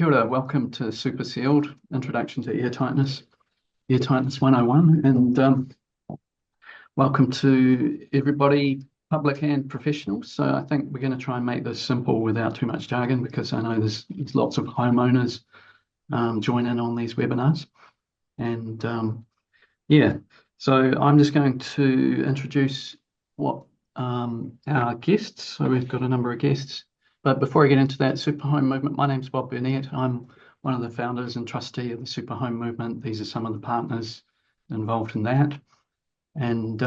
Kia ora, welcome to Super Sealed, Introduction to Airtightness, Airtightness 101, and welcome to everybody, public and professional. So I think we're going to try and make this simple without too much jargon, because I know there's lots of homeowners join in on these webinars. And yeah, so I'm just going to introduce what our guests. So we've got a number of guests. But before I get into that, Superhome movement, my name's Bob Burnett. I'm one of the founders and trustee of the Superhome movement. These are some of the partners involved in that. And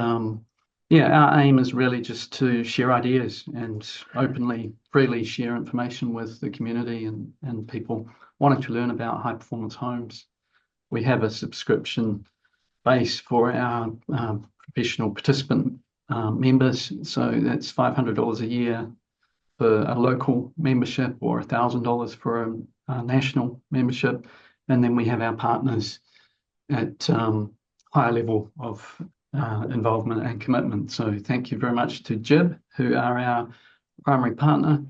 yeah, our aim is really just to share ideas and openly, freely share information with the community and people wanting to learn about high performance homes. We have a subscription base for our professional participant members. So that's $500 a year for a local membership, or $1,000 for a national membership. And then we have our partners at higher level of involvement and commitment. So thank you very much to Jib, who are our primary partner,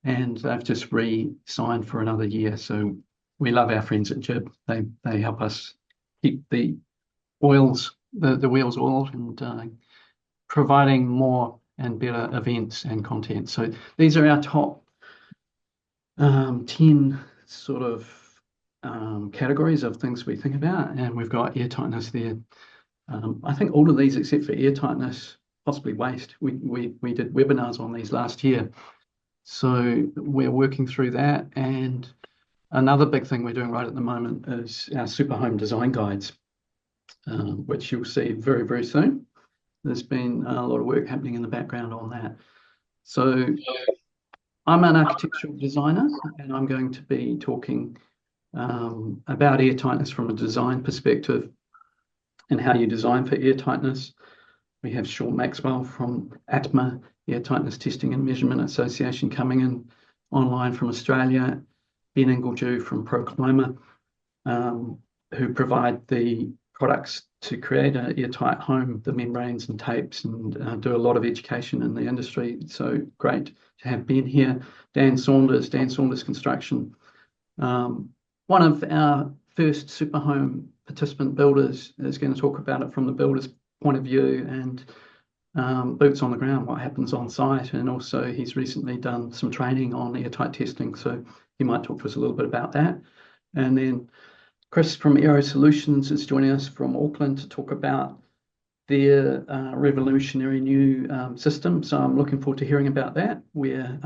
and they've just re-signed for another year. So we love our friends at Jib. They help us keep the wheels oiled and providing more and better events and content. So these are our top 10 sort of categories of things we think about, and we've got airtightness there. I think all of these except for airtightness, possibly waste. We did webinars on these last year. So we're working through that. And another big thing we're doing right at the moment is our Superhome design guides, which you'll see very, very soon. There's been a lot of work happening in the background on that. So I'm an architectural designer, and I'm going to be talking about airtightness from a design perspective and how you design for airtightness. We have Sean Maxwell from ATMA, Airtightness Testing and Measurement Association, coming in online from Australia, Ben Ingledew from ProClimber, who provide the products to create an airtight home, the membranes and tapes, and do a lot of education in the industry. So great to have Ben here. Dan Saunders Construction. One of our first Superhome participant builders is going to talk about it from the builder's point of view and boots on the ground, what happens on site. And also he's recently done some training on airtight testing. So he might talk to us a little bit about that. And then Chris from Aero Solutions is joining us from Auckland to talk about their revolutionary new system. So I'm looking forward to hearing about that, where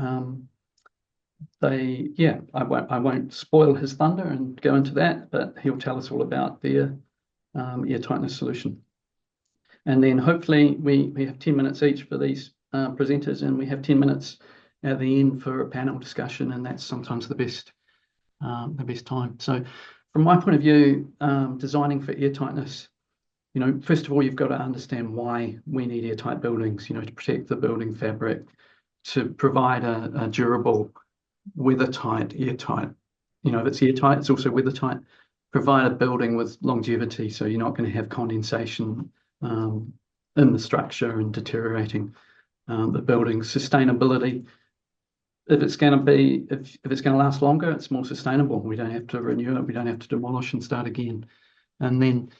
I won't spoil his thunder and go into that, but he'll tell us all about their airtightness solution. And then hopefully we have 10 minutes each for these presenters, and we have 10 minutes at the end for a panel discussion, and that's sometimes the best time. So from my point of view, designing for airtightness, first of all, you've got to understand why we need airtight buildings, to protect the building fabric, to provide a durable, weather-tight, airtight. If it's airtight, it's also weather-tight. Provide a building with longevity, so you're not going to have condensation in the structure and deteriorating the building. Sustainability. If it's going to last longer, it's more sustainable. We don't have to renew it. We don't have to demolish and start again. And then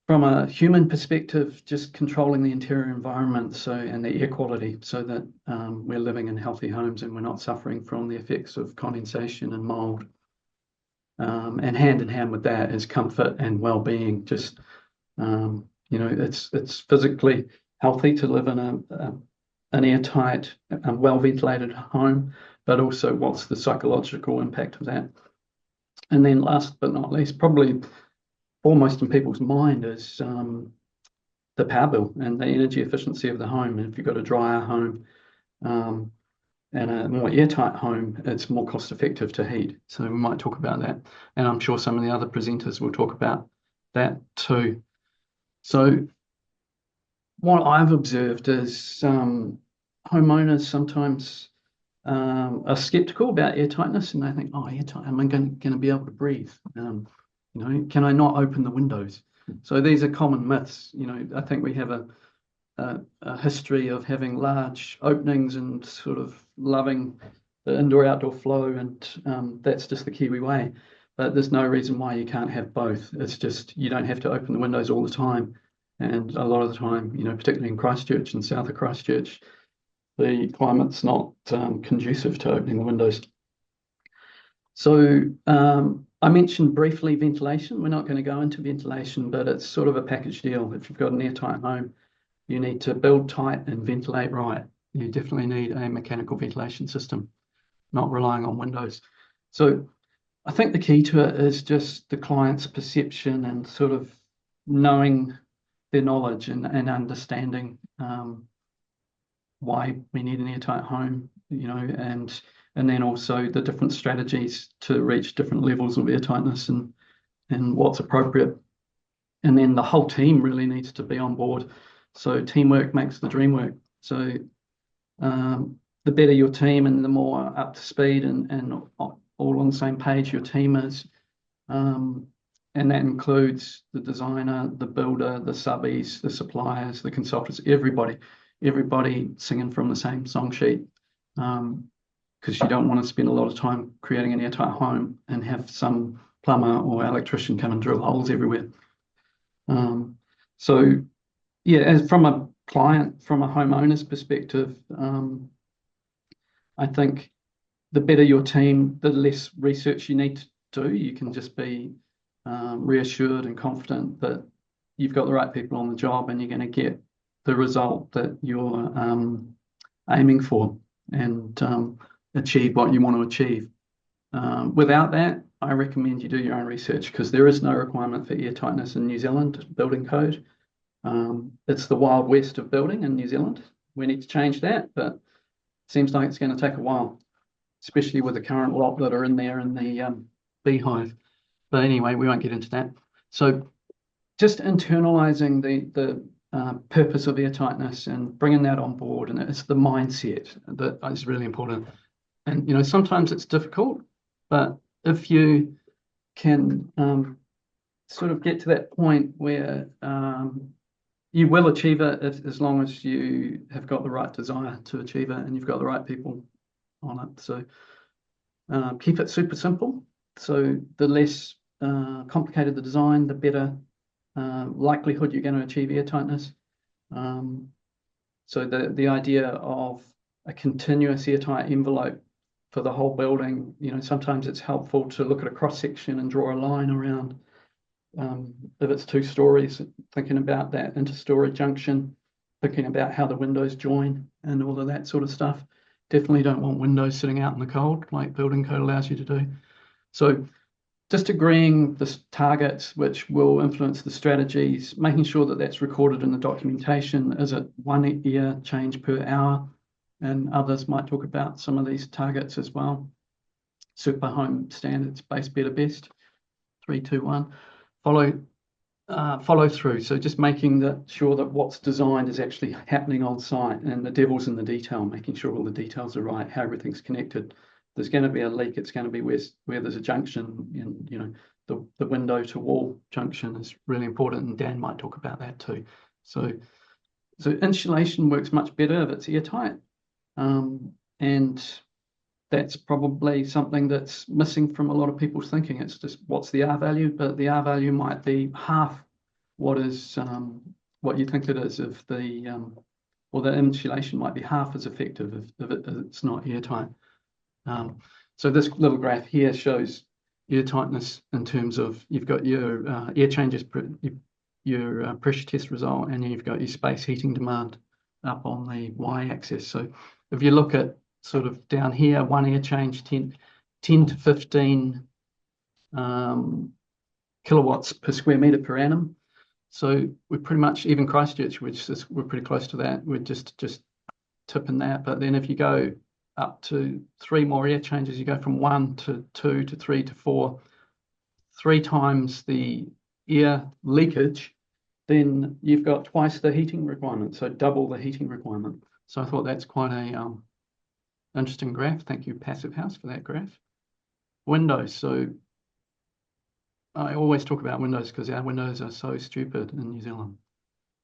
from a human perspective, just controlling the interior environment and the air quality, so that we're living in healthy homes and we're not suffering from the effects of condensation and mold. And hand in hand with that is comfort and well-being. Just it's physically healthy to live in an airtight, well-ventilated home, but also what's the psychological impact of that. And then last but not least, probably foremost in people's mind is the power bill and the energy efficiency of the home. And if you've got a drier home and a more airtight home, it's more cost effective to heat. So we might talk about that. And I'm sure some of the other presenters will talk about that too. So what I've observed is homeowners sometimes are skeptical about airtightness, and they think, oh, airtight, am I going to be able to breathe? Can I not open the windows? So these are common myths. I think we have a history of having large openings and sort of loving the indoor-outdoor flow, and that's just the Kiwi way. But there's no reason why you can't have both. It's just you don't have to open the windows all the time. And a lot of the time, particularly in Christchurch and south of Christchurch, the climate's not conducive to opening the windows. So I mentioned briefly ventilation. We're not going to go into ventilation, but it's sort of a package deal. If you've got an airtight home, you need to build tight and ventilate right. You definitely need a mechanical ventilation system, not relying on windows. So I think the key to it is just the client's perception and sort of knowing their knowledge and understanding why we need an airtight home, and then also the different strategies to reach different levels of airtightness and what's appropriate. And then the whole team really needs to be on board. So teamwork makes the dream work. So the better your team and the more up to speed and all on the same page your team is. And that includes the designer, the builder, the subbies, the suppliers, the consultants, everybody singing from the same song sheet. Because you don't want to spend a lot of time creating an airtight home and have some plumber or electrician come and drill holes everywhere. So yeah, as from a client, from a homeowner's perspective, I think the better your team, the less research you need to do. You can just be reassured and confident that you've got the right people on the job and you're going to get the result that you're aiming for and achieve what you want to achieve. Without that, I recommend you do your own research because there is no requirement for airtightness in New Zealand building code. It's the Wild West of building in New Zealand. We need to change that, but it seems like it's going to take a while, especially with the current lot that are in there in the beehive. But anyway, we won't get into that. So just internalizing the purpose of airtightness and bringing that on board, and it's the mindset that is really important. And sometimes it's difficult, but if you can sort of get to that point where you will achieve it as long as you have got the right desire to achieve it and you've got the right people on it. So keep it super simple. So the less complicated the design, the better likelihood you're going to achieve airtightness. So the idea of a continuous airtight envelope for the whole building, sometimes it's helpful to look at a cross section and draw a line around. If it's 2 stories, thinking about that inter-story junction, thinking about how the windows join and all of that sort of stuff. Definitely don't want windows sitting out in the cold like building code allows you to do. So just agreeing the targets which will influence the strategies, making sure that that's recorded in the documentation. Is it 1 air change per hour? And others might talk about some of these targets as well. Superhome standards, base, better, best, 3, 2, 1. Follow through. So just making sure that what's designed is actually happening on site, and the devil's in the detail, making sure all the details are right, how everything's connected. There's going to be a leak. It's going to be where there's a junction, and the window to wall junction is really important, and Dan might talk about that too. So insulation works much better if it's airtight, and that's probably something that's missing from a lot of people's thinking. It's just what's the R value, but the R value might be half what you think it is if or the insulation might be half as effective if it's not airtight. So this little graph here shows airtightness in terms of you've got your air changes, your pressure test result, and you've got your space heating demand up on the y-axis. So if you look at sort of down here, 1 air change, 10 to 15 kilowatts per square metre per annum. So we're pretty much, even Christchurch, we're pretty close to that. We're just tipping that. But then if you go up to 3 more air changes, you go from 1 to 2 to 3 to 4, 3 times the air leakage, then you've got twice the heating requirement, so double the heating requirement. So I thought that's quite a interesting graph. Thank you, Passive House, for that graph. Windows. So I always talk about windows because our windows are so stupid in New Zealand.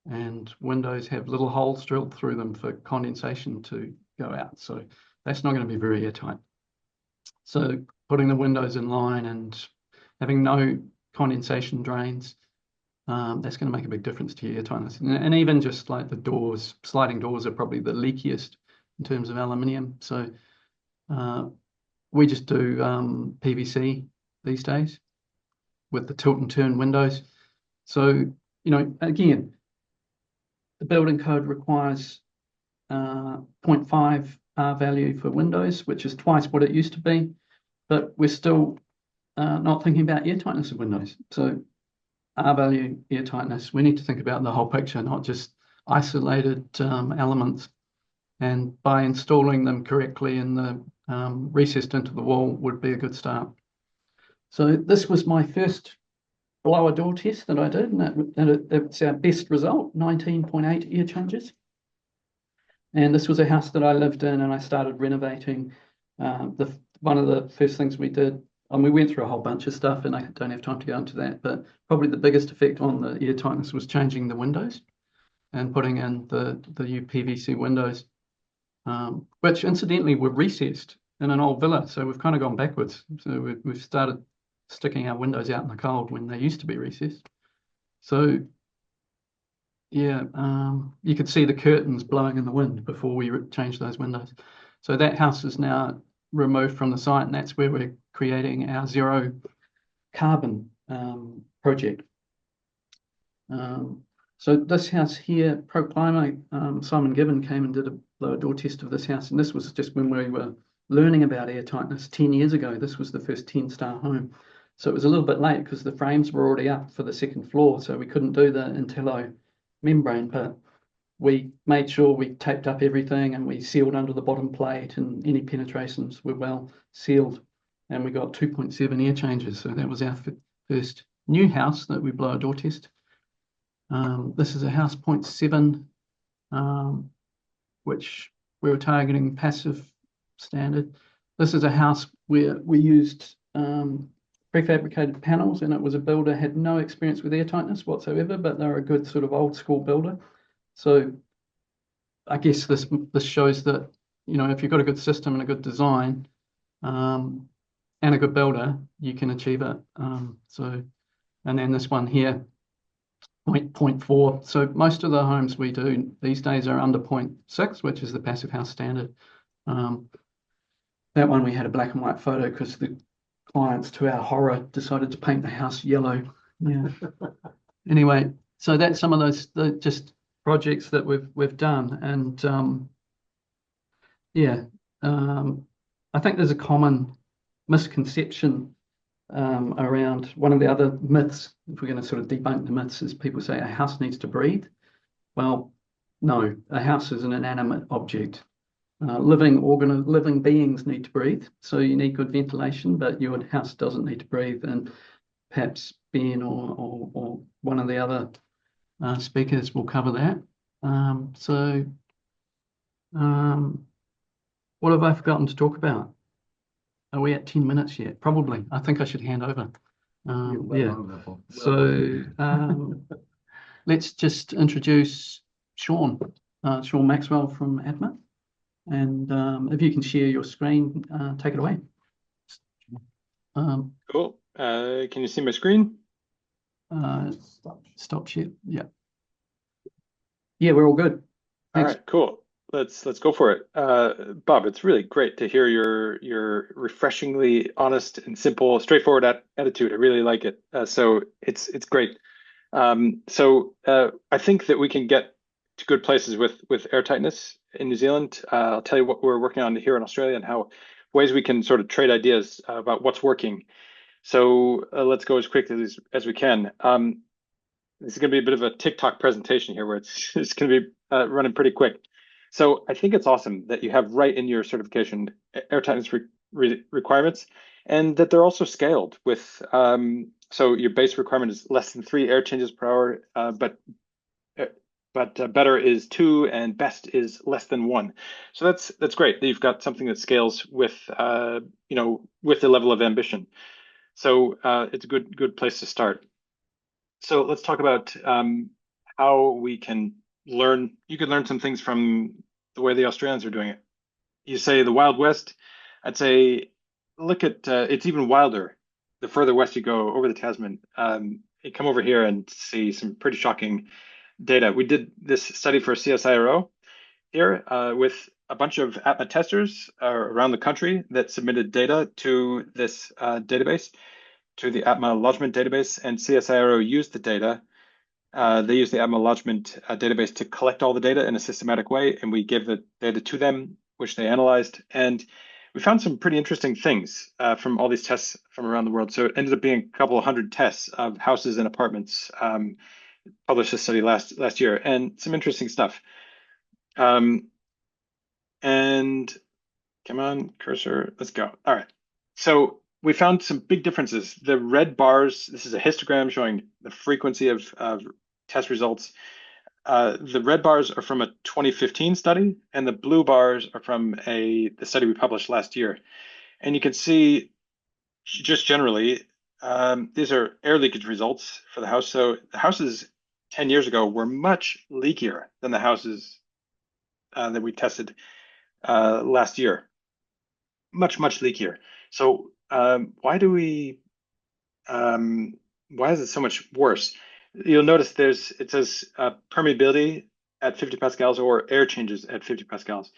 And windows have little holes drilled through them for condensation to go out. So that's not going to be very airtight. So putting the windows in line and having no condensation drains, that's going to make a big difference to your air tightness. And even just like the doors, sliding doors are probably the leakiest in terms of aluminium. So we just do PVC these days with the tilt and turn windows. So, again, the building code requires 0.5 R value for windows, which is twice what it used to be, but we're still not thinking about air tightness of windows. So R value, air tightness, we need to think about the whole picture, not just isolated elements. And by installing them correctly in the recessed into the wall would be a good start. So this was my first blower door test that I did, and it's our best result, 19.8 air changes. And this was a house that I lived in, and I started renovating. One of the first things we did, and we went through a whole bunch of stuff, and I don't have time to go into that, but probably the biggest effect on the air tightness was changing the windows and putting in the new PVC windows, which incidentally were recessed in an old villa. So we've kind of gone backwards. So we've started sticking our windows out in the cold when they used to be recessed. So yeah, you could see the curtains blowing in the wind before we changed those windows. So that house is now removed from the site, and that's where we're creating our zero carbon project. So this house here, ProClimate, Simon Gibbon came and did a blower door test of this house, and this was just when we were learning about air tightness 10 years ago. This was the first 10-star home. So it was a little bit late because the frames were already up for the second floor, so we couldn't do the Intello membrane, but we made sure we taped up everything and we sealed under the bottom plate, and any penetrations were well sealed, and we got 2.7 air changes. So that was our first new house that we blow a door test. This is a house 0.7, which we were targeting passive standard. This is a house where we used prefabricated panels, and it was a builder had no experience with air tightness whatsoever, but they're a good sort of old school builder. So I guess this shows that, if you've got a good system and a good design and a good builder, you can achieve it. And then this one here, 0.4. So most of the homes we do these days are under 0.6, which is the passive house standard. That one we had a black and white photo because the clients, to our horror, decided to paint the house yellow. Yeah. Anyway, so that's some of those just projects that we've done, and I think there's a common misconception around one of the other myths. If we're going to sort of debunk the myths, is people say a house needs to breathe. Well, no, a house is an inanimate object. Living beings need to breathe, so you need good ventilation, but your house doesn't need to breathe. And perhaps Ben or one of the other speakers will cover that. What have I forgotten to talk about? Are we at 10 minutes yet? Probably. I think I should hand over. Yeah. So let's just introduce Sean Maxwell from ADMA. And if you can share your screen, take it away. Cool. Can you see my screen? Stop share. Yeah. Yeah, we're all good. Thanks. All right, cool. Let's go for it. Bob, it's really great to hear your refreshingly honest and simple, straightforward attitude. I really like it. So it's great. I think that we can get to good places with air tightness in New Zealand. I'll tell you what we're working on here in Australia and how ways we can sort of trade ideas about what's working. So let's go as quickly as we can. This is going to be a bit of a TikTok presentation here where it's going to be running pretty quick. So I think it's awesome that you have right in your certification air tightness requirements, and that they're also scaled with, so your base requirement is less than 3 air changes per hour, but better is 2 and best is less than 1. So that's great that you've got something that scales with, with the level of ambition. So it's a good place to start. So let's talk about how we can learn. You can learn some things from the way the Australians are doing it. You say the Wild West. I'd say look at it's even wilder the further west you go over the Tasman. You come over here and see some pretty shocking data. We did this study for CSIRO here with a bunch of ATMA testers around the country that submitted data to this database, to the ATMA lodgement database, and CSIRO used the data. They used the ATMA lodgement database to collect all the data in a systematic way, and we gave the data to them, which they analyzed. And we found some pretty interesting things from all these tests from around the world. So it ended up being a couple of hundred tests of houses and apartments. Published this study last year, and some interesting stuff. Um, and come on, cursor, let's go. All right. So we found some big differences. The red bars, this is a histogram showing the frequency of test results. The red bars are from a 2015 study, and the blue bars are from the study we published last year. And you can see just generally, these are air leakage results for the house. So the houses 10 years ago were much leakier than the houses that we tested last year. Much leakier. So why is it so much worse? You'll notice it says permeability at 50 pascals or air changes at 50 pascals.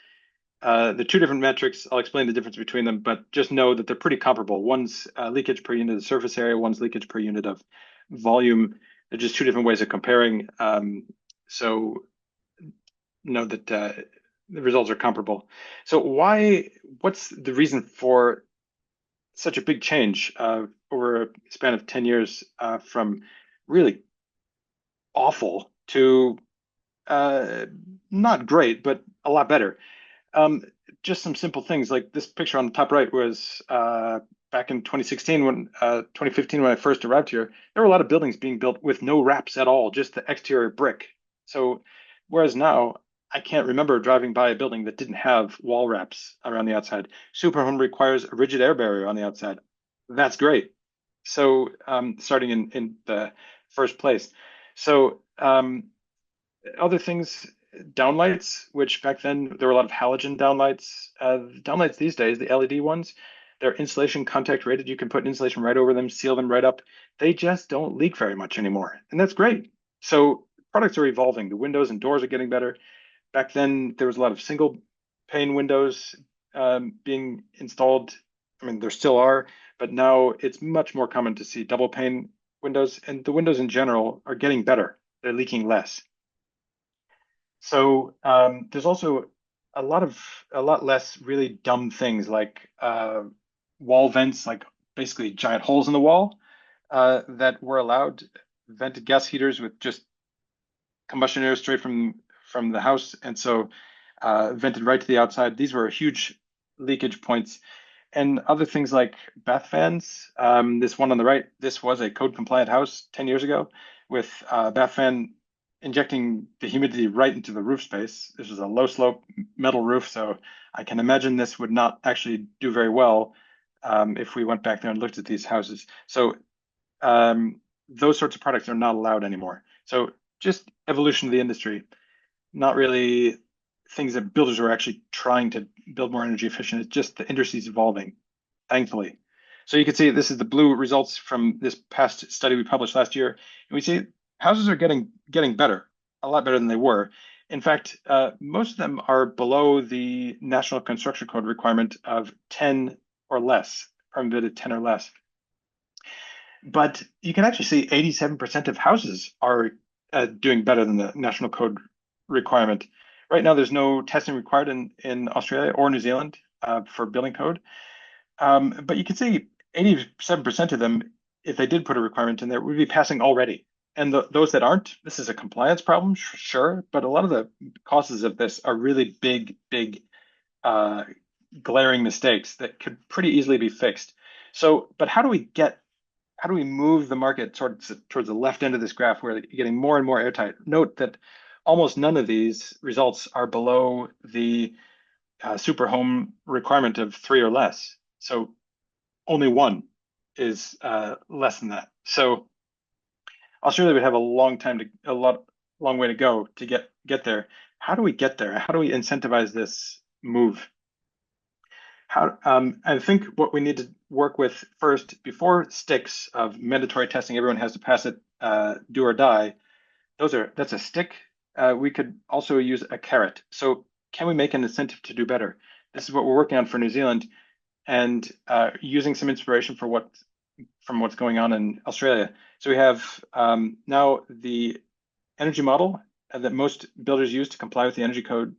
The two different metrics, I'll explain the difference between them, but just know that they're pretty comparable. One's leakage per unit of surface area, one's leakage per unit of volume. They're just two different ways of comparing. So know that the results are comparable. So what's the reason for such a big change over a span of 10 years from really awful to not great, but a lot better? Just some simple things like this picture on the top right was back in 2015 when I first arrived here. There were a lot of buildings being built with no wraps at all, just the exterior brick. So whereas now I can't remember driving by a building that didn't have wall wraps around the outside. Superhome requires a rigid air barrier on the outside. That's great. So starting in the first place. So other things, downlights, which back then there were a lot of halogen downlights. Downlights these days, the LED ones, they're insulation contact rated. You can put insulation right over them, seal them right up. They just don't leak very much anymore, and that's great. So products are evolving. The windows and doors are getting better. Back then, there was a lot of single pane windows being installed. I mean, there still are, but now it's much more common to see double pane windows, and the windows in general are getting better. They're leaking less. So there's also a lot less really dumb things like wall vents, like basically giant holes in the wall that were allowed, vented gas heaters with just combustion air straight from the house, and so vented right to the outside. These were huge leakage points. And other things like bath fans. This one on the right, this was a code compliant house 10 years ago with a bath fan injecting the humidity right into the roof space. This was a low slope metal roof, so I can imagine this would not actually do very well if we went back there and looked at these houses. So those sorts of products are not allowed anymore. So just evolution of the industry, not really things that builders are actually trying to build more energy efficient. It's just the industry's evolving, thankfully. So you can see this is the blue results from this past study we published last year. And we see houses are getting better, a lot better than they were. In fact, most of them are below the National Construction Code requirement of 10 or less, permitted 10 or less. But you can actually see 87% of houses are doing better than the National Code requirement. Right now, there's no testing required in Australia or New Zealand for building code. But you can see 87% of them, if they did put a requirement in there, would be passing already. And those that aren't, this is a compliance problem, sure, but a lot of the causes of this are really big, glaring mistakes that could pretty easily be fixed. So, but how do we move the market towards the left end of this graph where you're getting more and more airtight? Note that almost none of these results are below the Superhome requirement of 3 or less. So only one is less than that. So Australia would have a long way to go to get there. How do we get there? How do we incentivize this move? I think what we need to work with first, before sticks of mandatory testing, everyone has to pass it, do or die. That's a stick. We could also use a carrot. So can we make an incentive to do better? This is what we're working on for New Zealand, and using some inspiration from what's going on in Australia. So we have now the energy model that most builders use to comply with the energy code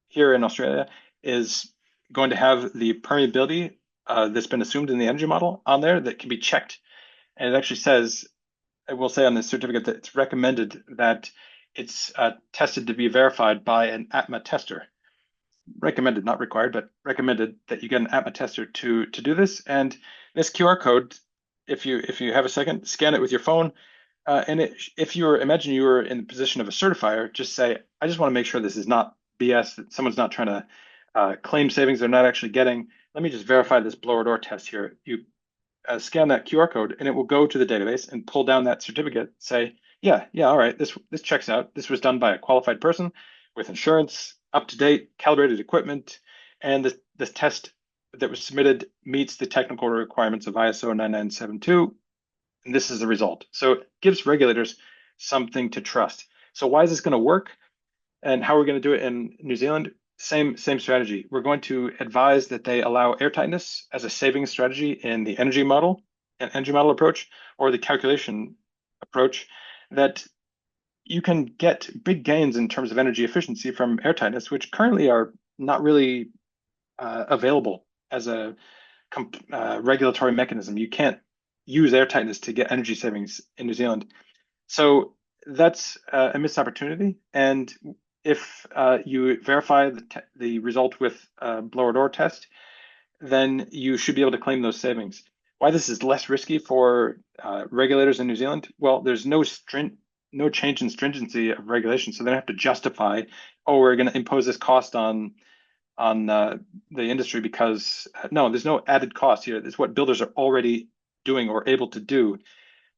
here in Australia is going to have the permeability that's been assumed in the energy model on there that can be checked. And it actually says, it will say on the certificate that it's recommended that it's tested to be verified by an ATMA tester. Recommended, not required, but recommended that you get an ATMA tester to do this. And this QR code, if you have a second, scan it with your phone. If imagine you were in the position of a certifier, just say, I just want to make sure this is not BS, that someone's not trying to claim savings they're not actually getting. Let me just verify this blower door test here. You scan that QR code, and it will go to the database and pull down that certificate. Say, yeah, all right, this checks out. This was done by a qualified person with insurance, up to date, calibrated equipment, and this test that was submitted meets the technical requirements of ISO 9972. And this is the result. So it gives regulators something to trust. So why is this going to work? And how are we going to do it in New Zealand? Same strategy. We're going to advise that they allow airtightness as a savings strategy in the energy model approach, or the calculation approach, that you can get big gains in terms of energy efficiency from airtightness, which currently are not really available as a regulatory mechanism. You can't use airtightness to get energy savings in New Zealand. So that's a missed opportunity. And if you verify the result with a blower door test, then you should be able to claim those savings. Why this is less risky for regulators in New Zealand? Well, there's no change in stringency of regulation, so they don't have to justify, oh, we're going to impose this cost on the industry because no, there's no added cost here. It's what builders are already doing or able to do.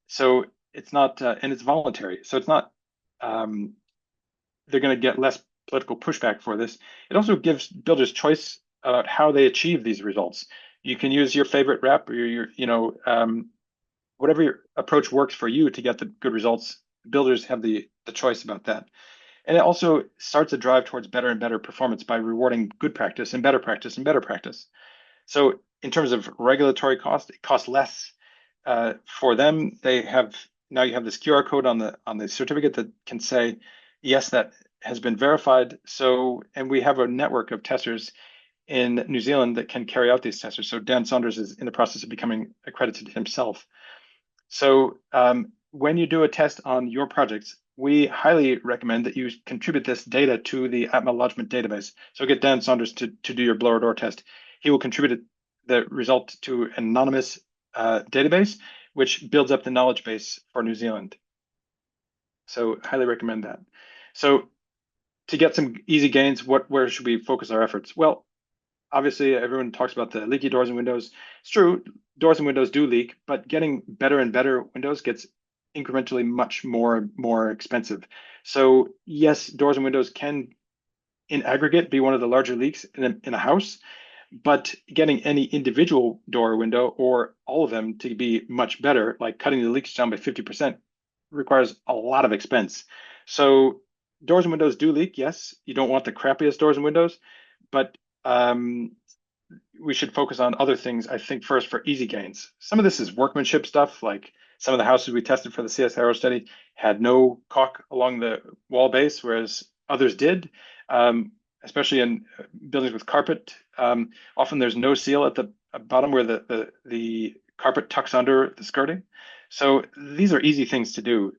So it's not, and it's voluntary. So it's not, they're going to get less political pushback for this. It also gives builders choice about how they achieve these results. You can use your favorite rep or whatever your approach works for you to get the good results. Builders have the choice about that. And it also starts a drive towards better and better performance by rewarding good practice and better practice and better practice. So in terms of regulatory cost, it costs less for them. Now you have this QR code on the certificate that can say, yes, that has been verified. So, and we have a network of testers in New Zealand that can carry out these testers. So Dan Saunders is in the process of becoming accredited himself. So when you do a test on your projects, we highly recommend that you contribute this data to the ATMA lodgement database. So get Dan Saunders to do your blower door test. He will contribute the result to an anonymous database, which builds up the knowledge base for New Zealand. So highly recommend that. So to get some easy gains, where should we focus our efforts? Well, obviously everyone talks about the leaky doors and windows. It's true, doors and windows do leak, but getting better and better windows gets incrementally much more expensive. So yes, doors and windows can in aggregate be one of the larger leaks in a house, but getting any individual door or window or all of them to be much better, like cutting the leaks down by 50%, requires a lot of expense. So doors and windows do leak, yes. You don't want the crappiest doors and windows, but we should focus on other things, I think, first for easy gains. Some of this is workmanship stuff, like some of the houses we tested for the CSIRO study had no caulk along the wall base, whereas others did, especially in buildings with carpet. Often there's no seal at the bottom where the carpet tucks under the skirting. So these are easy things to do.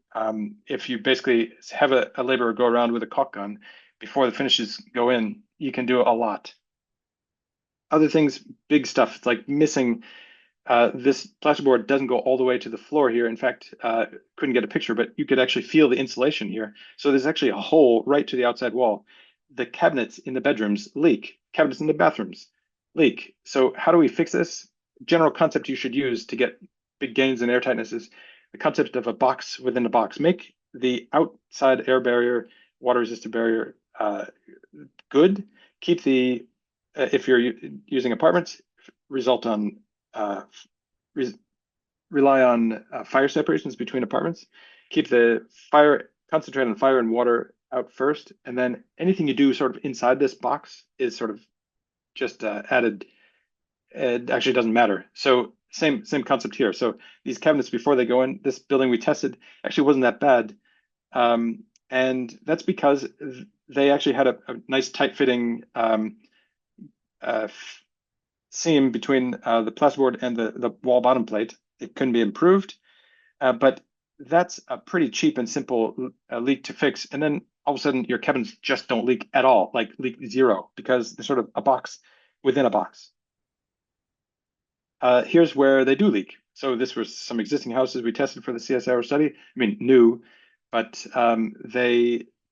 If you basically have a laborer go around with a caulk gun before the finishes go in, you can do a lot. Other things, big stuff, it's like missing this plasterboard doesn't go all the way to the floor here. In fact, couldn't get a picture, but you could actually feel the insulation here. So there's actually a hole right to the outside wall. The cabinets in the bedrooms leak. Cabinets in the bathrooms leak. So how do we fix this? General concept you should use to get big gains in airtightness is the concept of a box within a box. Make the outside air barrier, water resistant barrier good. Keep the if you're using apartments, result on rely on fire separations between apartments. Keep the fire, concentrate on fire and water out first, and then anything you do sort of inside this box is sort of just added. It actually doesn't matter. So same concept here. So these cabinets before they go in, this building we tested actually wasn't that bad, and that's because they actually had a nice tight fitting seam between the plasterboard and the wall bottom plate. It couldn't be improved, but that's a pretty cheap and simple leak to fix. And then all of a sudden your cabinets just don't leak at all, like leak zero, because they're sort of a box within a box. Here's where they do leak. So this was some existing houses we tested for the CSIR study. I mean, new, but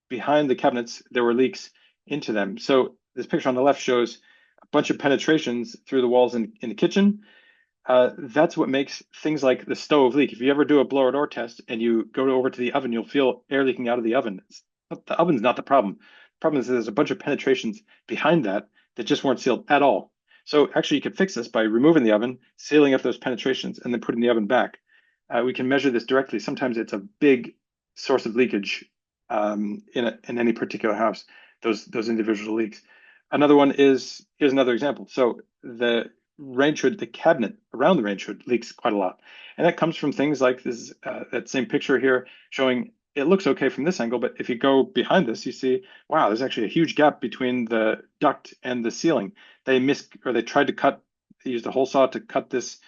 behind the cabinets, there were leaks into them. So this picture on the left shows a bunch of penetrations through the walls in the kitchen. That's what makes things like the stove leak. If you ever do a blower door test and you go over to the oven, you'll feel air leaking out of the oven. The oven's not the problem. The problem is there's a bunch of penetrations behind that just weren't sealed at all. So actually you could fix this by removing the oven, sealing up those penetrations, and then putting the oven back. We can measure this directly. Sometimes it's a big source of leakage in any particular house, those individual leaks. Another one is, here's another example. So the range hood, the cabinet around the range hood leaks quite a lot. And that comes from things like this, that same picture here showing it looks okay from this angle, but if you go behind this, you see, wow, there's actually a huge gap between the duct and the ceiling. They tried to cut, they used a hole saw to cut this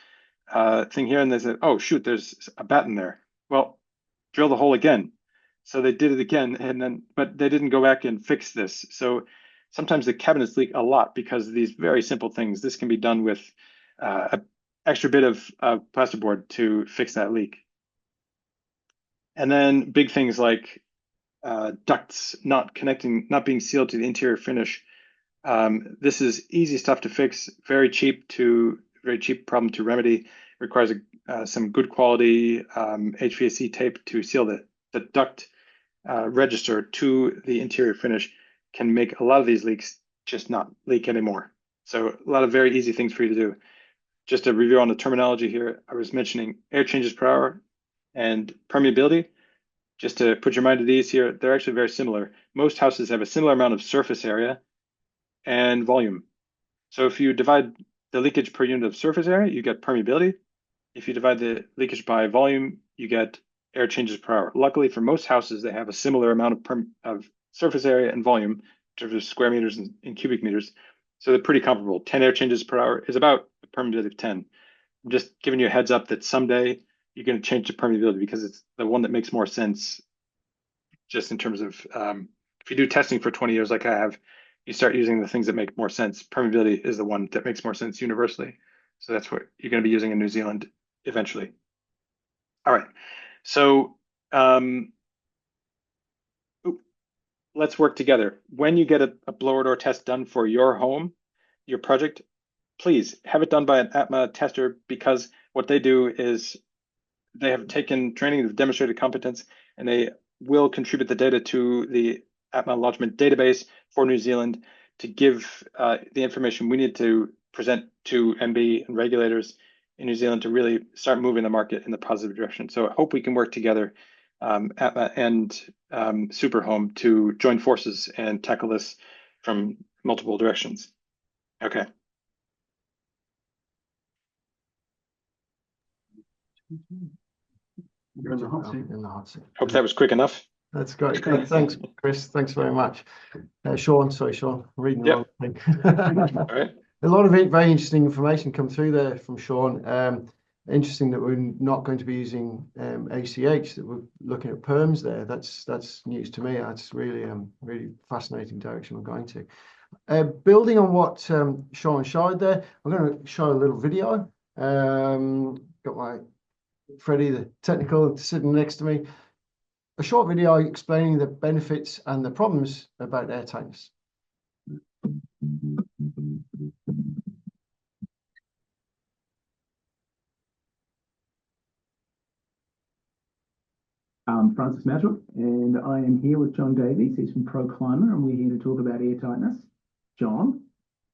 thing here, and they said, oh, shoot, there's a bat in there. Well, drill the hole again. So they did it again, but they didn't go back and fix this. So sometimes the cabinets leak a lot because of these very simple things. This can be done with an extra bit of plasterboard to fix that leak. And then big things like ducts not being sealed to the interior finish. This is easy stuff to fix, very cheap problem to remedy. Requires some good quality HVAC tape to seal the duct register to the interior finish. Can make a lot of these leaks just not leak anymore. So a lot of very easy things for you to do. Just a review on the terminology here. I was mentioning air changes per hour and permeability. Just to put your mind at ease here, they're actually very similar. Most houses have a similar amount of surface area and volume. So if you divide the leakage per unit of surface area, you get permeability. If you divide the leakage by volume, you get air changes per hour. Luckily for most houses, they have a similar amount of surface area and volume in terms of square meters and cubic meters. So they're pretty comparable. 10 air changes per hour is about a permeability of 10. I'm just giving you a heads up that someday you're going to change to permeability because it's the one that makes more sense just in terms of if you do testing for 20 years like I have, you start using the things that make more sense. Permeability is the one that makes more sense universally. So that's what you're going to be using in New Zealand eventually. All right. So let's work together. When you get a blower door test done for your home, your project, please have it done by an ATMA tester, because what they do is they have taken training, they've demonstrated competence, and they will contribute the data to the ATMA lodgement database for New Zealand to give the information we need to present to MB and regulators in New Zealand to really start moving the market in the positive direction. So I hope we can work together, ATMA and Superhome, to join forces and tackle this from multiple directions. Okay. You're in the hot seat. In the hot seat. Hope that was quick enough. That's great. Thanks, Chris. Thanks very much. Sean, reading the wrong thing. All right. A lot of very interesting information come through there from Sean. Interesting that we're not going to be using ACH, that we're looking at perms there. That's news to me. That's really really fascinating direction we're going to. Building on what Sean showed there, I'm going to show a little video. Got my Freddie, the technical, sitting next to me. A short video explaining the benefits and the problems about airtightness. I'm Francis Mattup, and I am here with John Davies. He's from Pro Climber, and we're here to talk about airtightness. John?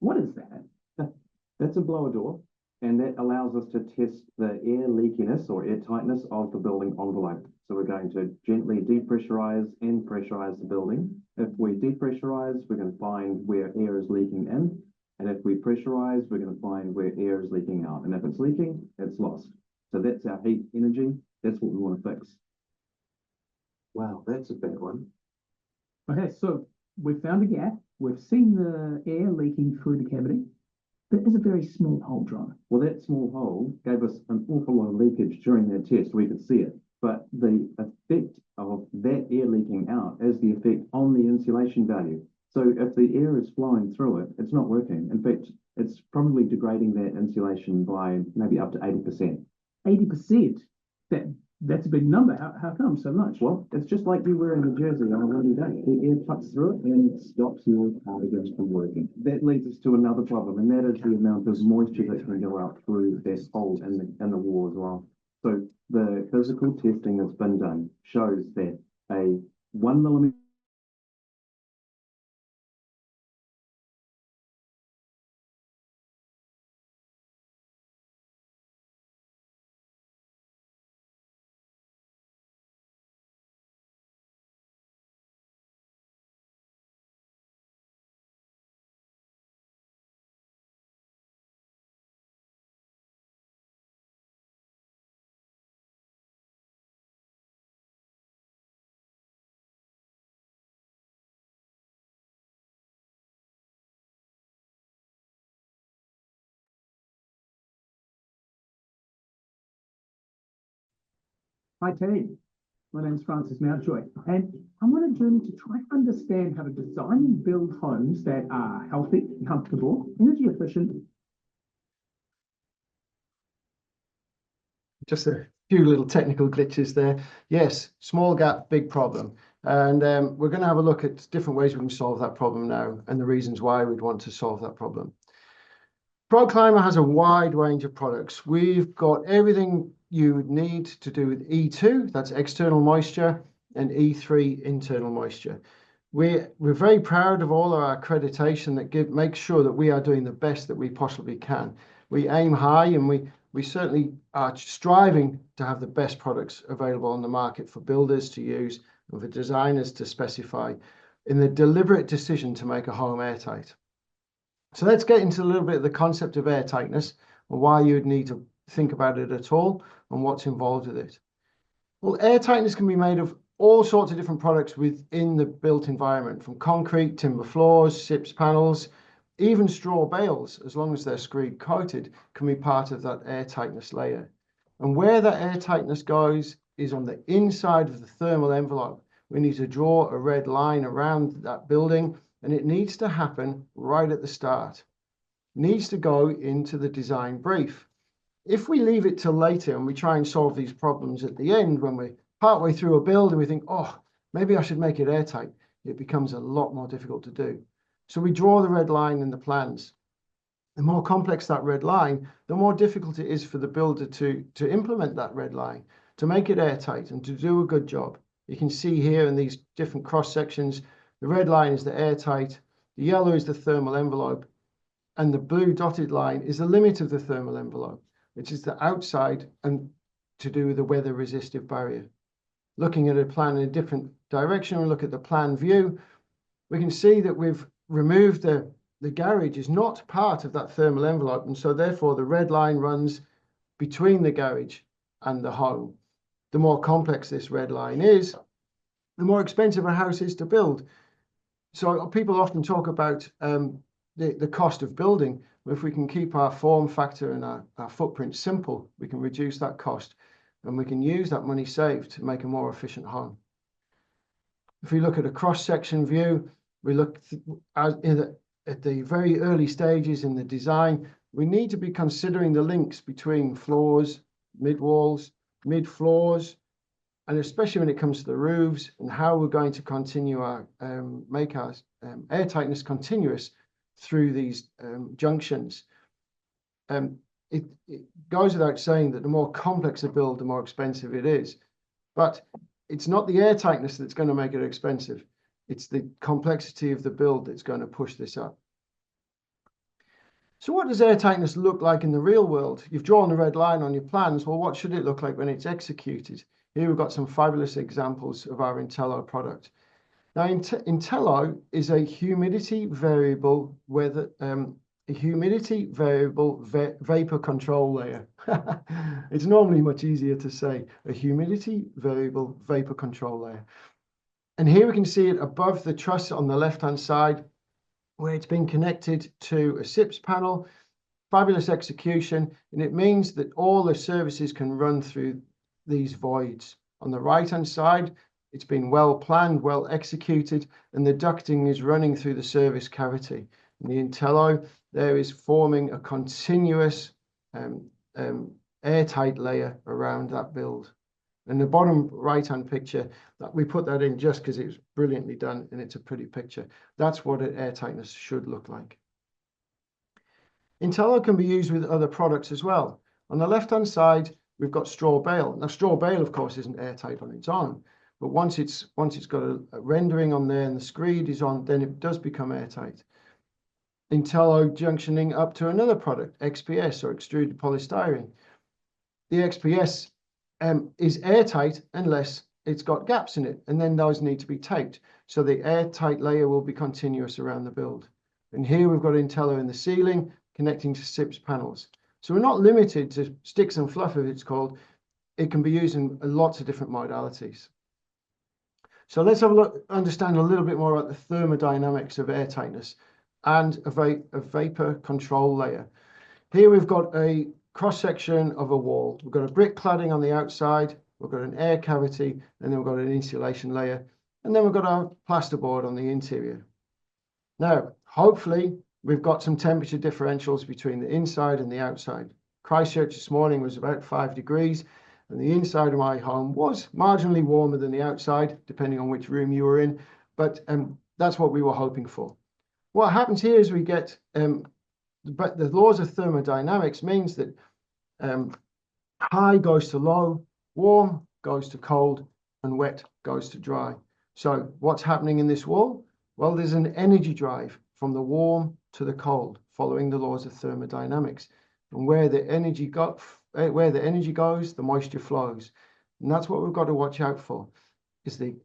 What is that? That's a blower door, and that allows us to test the air leakiness or airtightness of the building envelope. So we're going to gently depressurize and pressurize the building. If we depressurize, we're going to find where air is leaking in. And if we pressurize, we're going to find where air is leaking out. And if it's leaking, it's lost. So that's our heat energy. That's what we want to fix. Wow, that's a big one. Okay, so we've found a gap. We've seen the air leaking through the cavity. But there's a very small hole, John. Well, that small hole gave us an awful lot of leakage during that test. We could see it. But the effect of that air leaking out is the effect on the insulation value. So if the air is flowing through it, it's not working. In fact, it's probably degrading that insulation by maybe up to 80%. 80%? That's a big number. How come so much? Well, it's just like you wearing a jersey on a windy day. The air cuts through it and it stops your cardigans from working. That leads us to another problem, and that is the amount of moisture that can go out through that hole in the wall as well. So the physical testing that's been done shows that a 1 millimeter Hi, team. My name's Francis Mountjoy, and I'm on a journey to try to understand how to design and build homes that are healthy, comfortable, energy efficient. Just a few little technical glitches there. Yes, small gap, big problem. And we're going to have a look at different ways we can solve that problem now and the reasons why we'd want to solve that problem. ProClimate has a wide range of products. We've got everything you would need to do with E2, that's external moisture, and E3, internal moisture. We're very proud of all our accreditation that makes sure that we are doing the best that we possibly can. We aim high, and we certainly are striving to have the best products available on the market for builders to use and for designers to specify in the deliberate decision to make a home airtight. So let's get into a little bit of the concept of airtightness and why you would need to think about it at all and what's involved with it. Well, airtightness can be made of all sorts of different products within the built environment, from concrete, timber floors, SIPS panels, even straw bales, as long as they're screed coated, can be part of that airtightness layer. And where that airtightness goes is on the inside of the thermal envelope. We need to draw a red line around that building, and it needs to happen right at the start. It needs to go into the design brief. If we leave it till later and we try and solve these problems at the end, when we're partway through a build and we think, oh, maybe I should make it airtight, it becomes a lot more difficult to do. So we draw the red line in the plans. The more complex that red line, the more difficult it is for the builder to implement that red line, to make it airtight and to do a good job. You can see here in these different cross sections, the red line is the airtight, the yellow is the thermal envelope, and the blue dotted line is the limit of the thermal envelope, which is the outside and to do with the weather resistive barrier. Looking at a plan in a different direction, we look at the plan view, we can see that we've removed the garage is not part of that thermal envelope, and so therefore the red line runs between the garage and the home. The more complex this red line is, the more expensive a house is to build. So people often talk about the cost of building. If we can keep our form factor and our footprint simple, we can reduce that cost, and we can use that money saved to make a more efficient home. If we look at a cross-section view, we look at the very early stages in the design, we need to be considering the links between floors, mid-walls, mid-floors, and especially when it comes to the roofs and how we're going to continue our make our airtightness continuous through these junctions. It goes without saying that the more complex a build, the more expensive it is. But it's not the airtightness that's going to make it expensive. It's the complexity of the build that's going to push this up. So what does airtightness look like in the real world? You've drawn the red line on your plans. Well, what should it look like when it's executed? Here we've got some fabulous examples of our Intello product. Now, Intello is a humidity variable vapor control layer. It's normally much easier to say a humidity variable vapor control layer. And here we can see it above the truss on the left-hand side, where it's been connected to a SIPS panel. Fabulous execution, and it means that all the services can run through these voids. On the right-hand side, it's been well planned, well executed, and the ducting is running through the service cavity. And the Intello there is forming a continuous airtight layer around that build. And the bottom right-hand picture, that we put that in just because it was brilliantly done and it's a pretty picture. That's what an airtightness should look like. Intello can be used with other products as well. On the left-hand side, we've got straw bale. Now, straw bale, of course, isn't airtight on its own, but once it's got a rendering on there and the screed is on, then it does become airtight. Intello junctioning up to another product, XPS, or extruded polystyrene. The XPS is airtight unless it's got gaps in it, and then those need to be taped. So the airtight layer will be continuous around the build. And here we've got Intello in the ceiling connecting to SIPS panels. So we're not limited to sticks and fluff, as it's called. It can be used in lots of different modalities. So let's have a look, understand a little bit more about the thermodynamics of airtightness and a vapor control layer. Here we've got a cross-section of a wall. We've got a brick cladding on the outside, we've got an air cavity, and then we've got an insulation layer, and then we've got our plasterboard on the interior. Now, hopefully, we've got some temperature differentials between the inside and the outside. Christchurch this morning was about 5 degrees, and the inside of my home was marginally warmer than the outside, depending on which room you were in, but that's what we were hoping for. What happens here is we get, but the laws of thermodynamics means that high goes to low, warm goes to cold, and wet goes to dry. So what's happening in this wall? Well, there's an energy drive from the warm to the cold, following the laws of thermodynamics. And where the energy goes, the moisture flows. And that's what we've got to watch out for, is the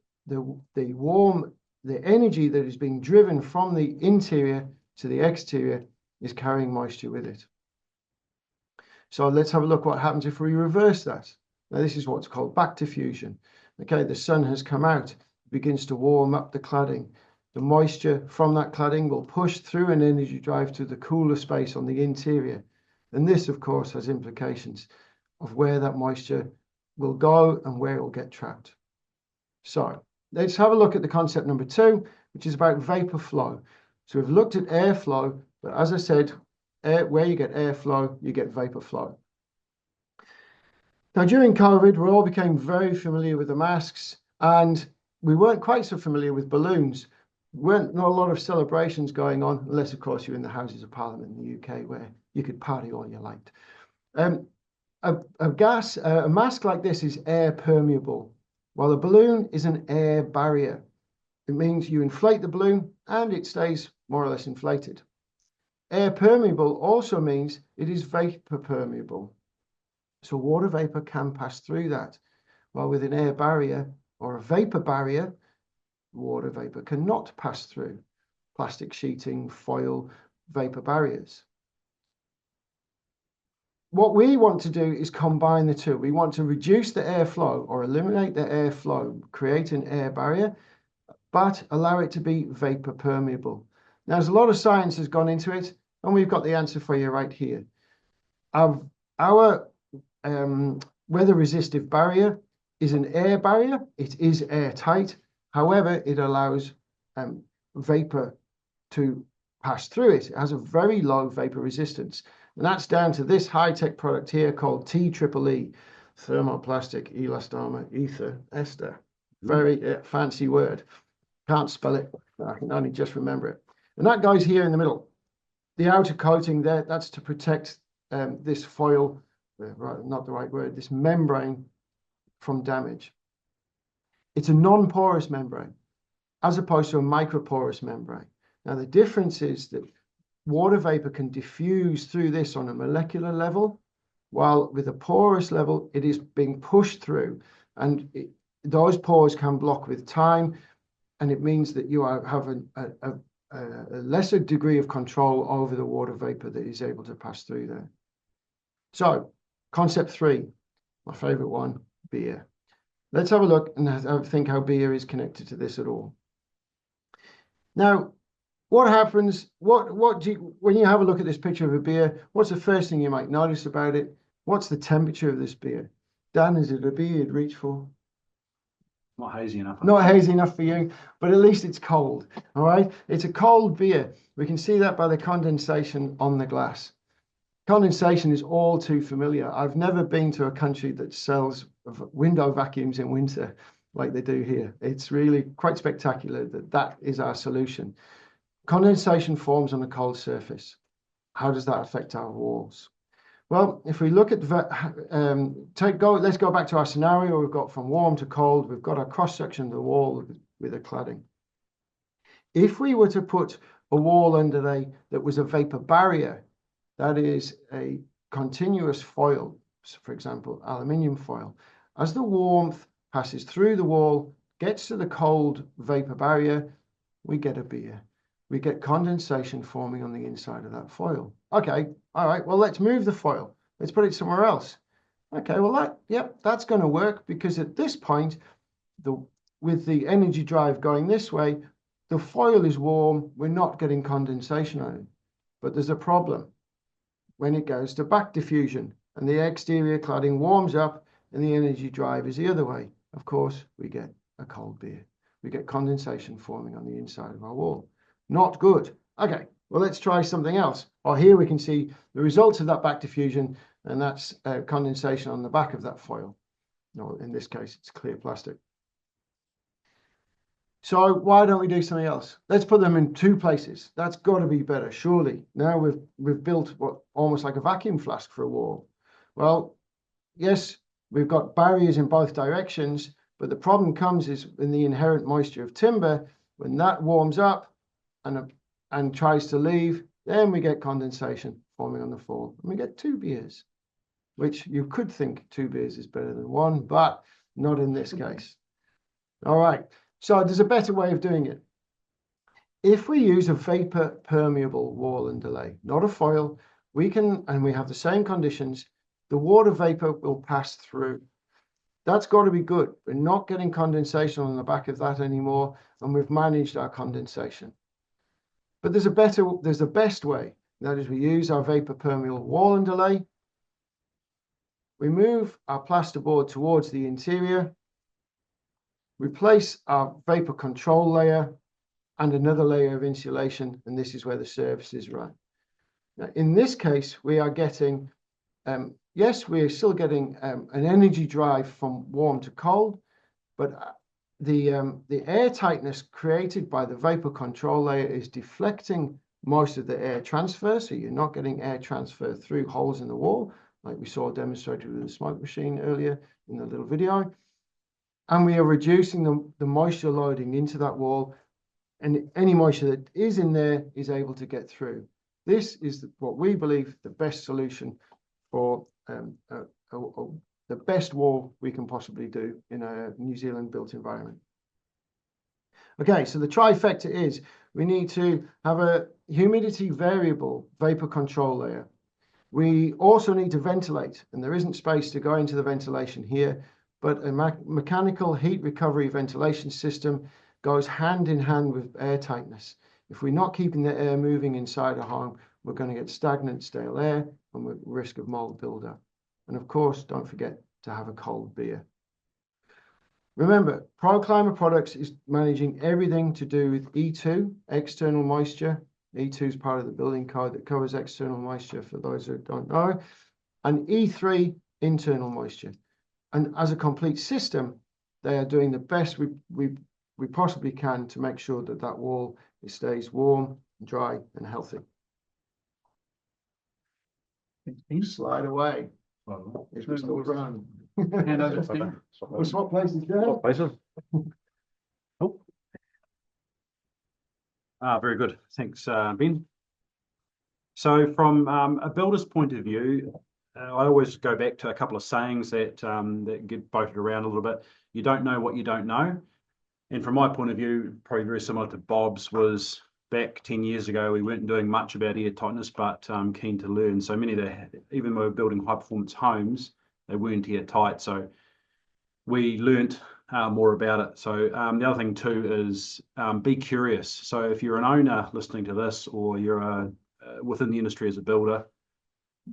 energy that is being driven from the interior to the exterior is carrying moisture with it. So let's have a look what happens if we reverse that. Now, this is what's called back diffusion. Okay, the sun has come out, it begins to warm up the cladding. The moisture from that cladding will push through an energy drive to the cooler space on the interior. And this, of course, has implications of where that moisture will go and where it will get trapped. So let's have a look at the concept number 2, which is about vapor flow. So we've looked at airflow, but as I said, where you get airflow, you get vapor flow. Now, during COVID, we all became very familiar with the masks, and we weren't quite so familiar with balloons. Not a lot of celebrations going on, unless, of course, you're in the Houses of Parliament in the UK, where you could party all you liked. A mask like this is air permeable, while a balloon is an air barrier. It means you inflate the balloon and it stays more or less inflated. Air permeable also means it is vapor permeable. So water vapor can pass through that, while with an air barrier or a vapor barrier, water vapor cannot pass through. Plastic sheeting, foil, vapor barriers. What we want to do is combine the two. We want to reduce the airflow or eliminate the airflow, create an air barrier, but allow it to be vapor permeable. Now, there's a lot of science has gone into it, and we've got the answer for you right here. Our weather resistive barrier is an air barrier. It is airtight. However, it allows vapor to pass through it. It has a very low vapor resistance. And that's down to this high-tech product here called TEEE, thermoplastic elastomer ether ester. Very fancy word. Can't spell it. I can only just remember it. And that goes here in the middle. The outer coating there, that's to protect this foil, not the right word, this membrane from damage. It's a non-porous membrane, as opposed to a microporous membrane. Now, the difference is that water vapor can diffuse through this on a molecular level, while with a porous level, it is being pushed through, and those pores can block with time, and it means that you have a lesser degree of control over the water vapor that is able to pass through there. So, concept 3, my favorite one, beer. Let's have a look and think how beer is connected to this at all. Now, what happens, when you have a look at this picture of a beer, what's the first thing you might notice about it? What's the temperature of this beer? Dan, is it a beer you'd reach for? Not hazy enough. Not hazy enough for you, but at least it's cold, all right? It's a cold beer. We can see that by the condensation on the glass. Condensation is all too familiar. I've never been to a country that sells window vacuums in winter like they do here. It's really quite spectacular that is our solution. Condensation forms on a cold surface. How does that affect our walls? Well, if we look at, let's go back to our scenario. We've got from warm to cold. We've got a cross-section of the wall with a cladding. If we were to put a wall under that was a vapor barrier, that is a continuous foil, so for example, aluminium foil, as the warmth passes through the wall, gets to the cold vapor barrier, we get a beer. We get condensation forming on the inside of that foil. Okay, all right, well, let's move the foil. Let's put it somewhere else. Okay, well, that's going to work, because at this point, with the energy drive going this way, the foil is warm. We're not getting condensation on it. But there's a problem. When it goes to back diffusion and the exterior cladding warms up and the energy drive is the other way, of course, we get a cold beer. We get condensation forming on the inside of our wall. Not good. Okay, well, let's try something else. Well, here we can see the results of that back diffusion, and that's condensation on the back of that foil. No, in this case, it's clear plastic. So why don't we do something else? Let's put them in 2 places. That's got to be better, surely. Now we've built what almost like a vacuum flask for a wall. Well, yes, we've got barriers in both directions, but the problem comes is in the inherent moisture of timber. When that warms up and tries to leave, then we get condensation forming on the floor, and we get 2 beers, which you could think 2 beers is better than 1, but not in this case. All right. So there's a better way of doing it. If we use a vapor permeable wall and delay, not a foil, we can, and we have the same conditions, the water vapor will pass through. That's got to be good. We're not getting condensation on the back of that anymore, and we've managed our condensation. But there's a best way. That is, we use our vapor permeable wall and delay. We move our plasterboard towards the interior. We place our vapor control layer and another layer of insulation, and this is where the surfaces run. Now, in this case, we are getting, yes, we are still getting an energy drive from warm to cold, but the air tightness created by the vapor control layer is deflecting most of the air transfer, so you're not getting air transfer through holes in the wall, like we saw demonstrated with the smoke machine earlier in the little video. And we are reducing the moisture loading into that wall, and any moisture that is in there is able to get through. This is what we believe the best solution for the best wall we can possibly do in a New Zealand built environment. Okay, so the trifecta is we need to have a humidity variable vapor control layer. We also need to ventilate, and there isn't space to go into the ventilation here, but a mechanical heat recovery ventilation system goes hand in hand with air tightness. If we're not keeping the air moving inside a home, we're going to get stagnant, stale air, and we're at risk of mold buildup. And of course, don't forget to have a cold beer. Remember, ProClimate Products is managing everything to do with E2, external moisture. E2 is part of the building code that covers external moisture for those who don't know, and E3, internal moisture. And as a complete system, they are doing the best we possibly can to make sure that that wall stays warm, dry, and healthy. Slide away. If we still run. Hand over to Steve. We'll swap places, Joe. Swap places. Oh. Very good. Thanks, Ben. So from a builder's point of view, I always go back to a couple of sayings that that get voted around a little bit. You don't know what you don't know. And from my point of view, probably very similar to Bob's, was back 10 years ago, we weren't doing much about air tightness, but keen to learn. So many of even when we were building high performance homes, they weren't airtight. So we learnt more about it. So the other thing too is be curious. So if you're an owner listening to this, or you're within the industry as a builder,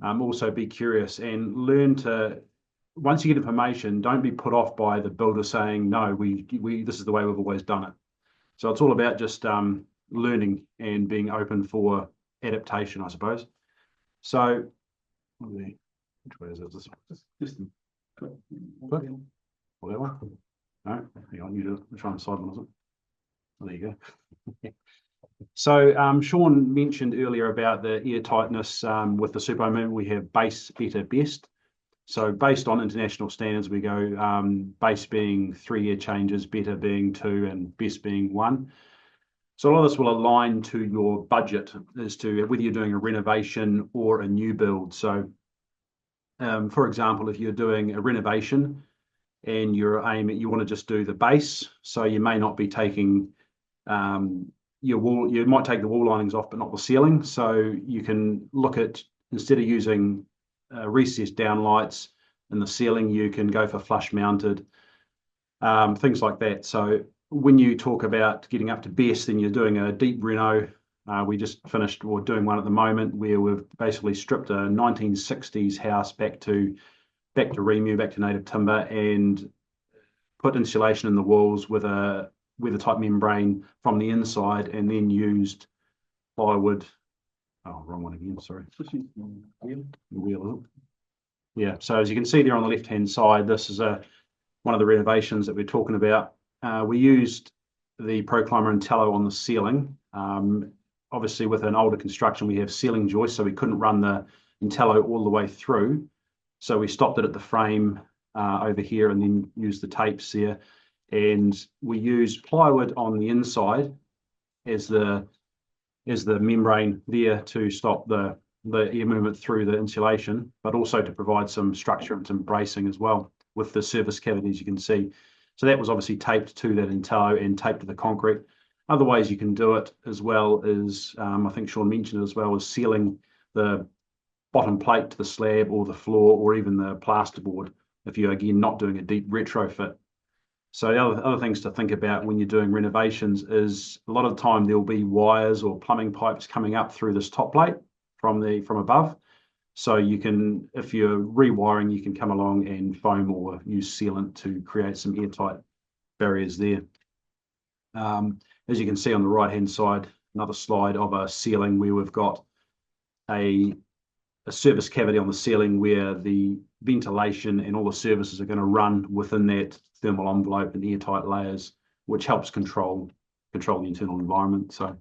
also be curious and learn to. Once you get information, don't be put off by the builder saying, no, we this is the way we've always done it. So it's all about just learning and being open for adaptation, I suppose. So which way is it? Just click. Or that one? No, hang on, you do it. Try and side one, is it? Oh, there you go. So Sean mentioned earlier about the air tightness with the Superhome. We have base, better, best. So based on international standards, we go base being 3 air changes, better being 2, and best being 1. So a lot of this will align to your budget as to whether you're doing a renovation or a new build. So for example, if you're doing a renovation and you want to just do the base, so you may not be taking your wall, you might take the wall linings off, but not the ceiling. So you can look at, instead of using recessed downlights in the ceiling, you can go for flush mounted, things like that. So when you talk about getting up to best, then you're doing a deep reno. We just finished, or doing one at the moment, where we've basically stripped a 1960s house back to Remu, back to native timber, and put insulation in the walls with a weather-tight membrane from the inside, and then used plywood. Oh, wrong one again, sorry. The wheel. Yeah, so as you can see there on the left-hand side, this is one of the renovations that we're talking about. We used the Proclimber and tallow on the ceiling. Obviously, with an older construction, we have ceiling joists, so we couldn't run the tallow all the way through. So we stopped it at the frame over here, and then used the tapes there. And we used plywood on the inside as the membrane there to stop the air movement through the insulation, but also to provide some structure and some bracing as well with the surface cavities you can see. So that was obviously taped to that in tallow and taped to the concrete. Other ways you can do it as well is, I think Sean mentioned it as well, is sealing the bottom plate to the slab or the floor, or even the plasterboard, if you're again not doing a deep retrofit. So the other things to think about when you're doing renovations is, a lot of the time there'll be wires or plumbing pipes coming up through this top plate from above. So you can, if you're rewiring, you can come along and foam or use sealant to create some airtight barriers there. As you can see on the right-hand side, another slide of a ceiling where we've got a surface cavity on the ceiling where the ventilation and all the services are going to run within that thermal envelope and airtight layers, which helps control the internal environment. So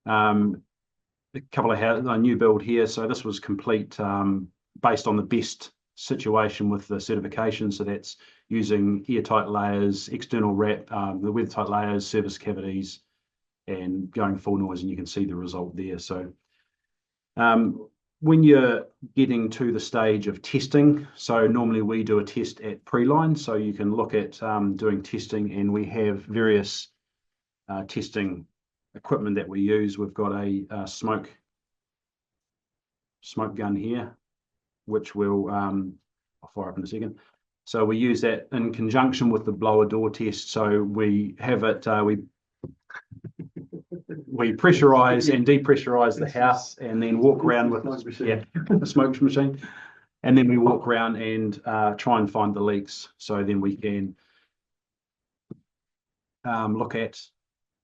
a couple of a new build here. So this was complete based on the best situation with the certification. So that's using airtight layers, external wrap, the weather-tight layers, surface cavities, and going full noise, and you can see the result there. So when you're getting to the stage of testing, so normally we do a test at pre-line, so you can look at doing testing, and we have various testing equipment that we use. We've got a smoke gun here, which we'll I'll fire up in a second. So we use that in conjunction with the blower door test. So we have it, we pressurize and depressurize the house, and then walk around with the smoke machine, and then we walk around and try and find the leaks. So then we can look at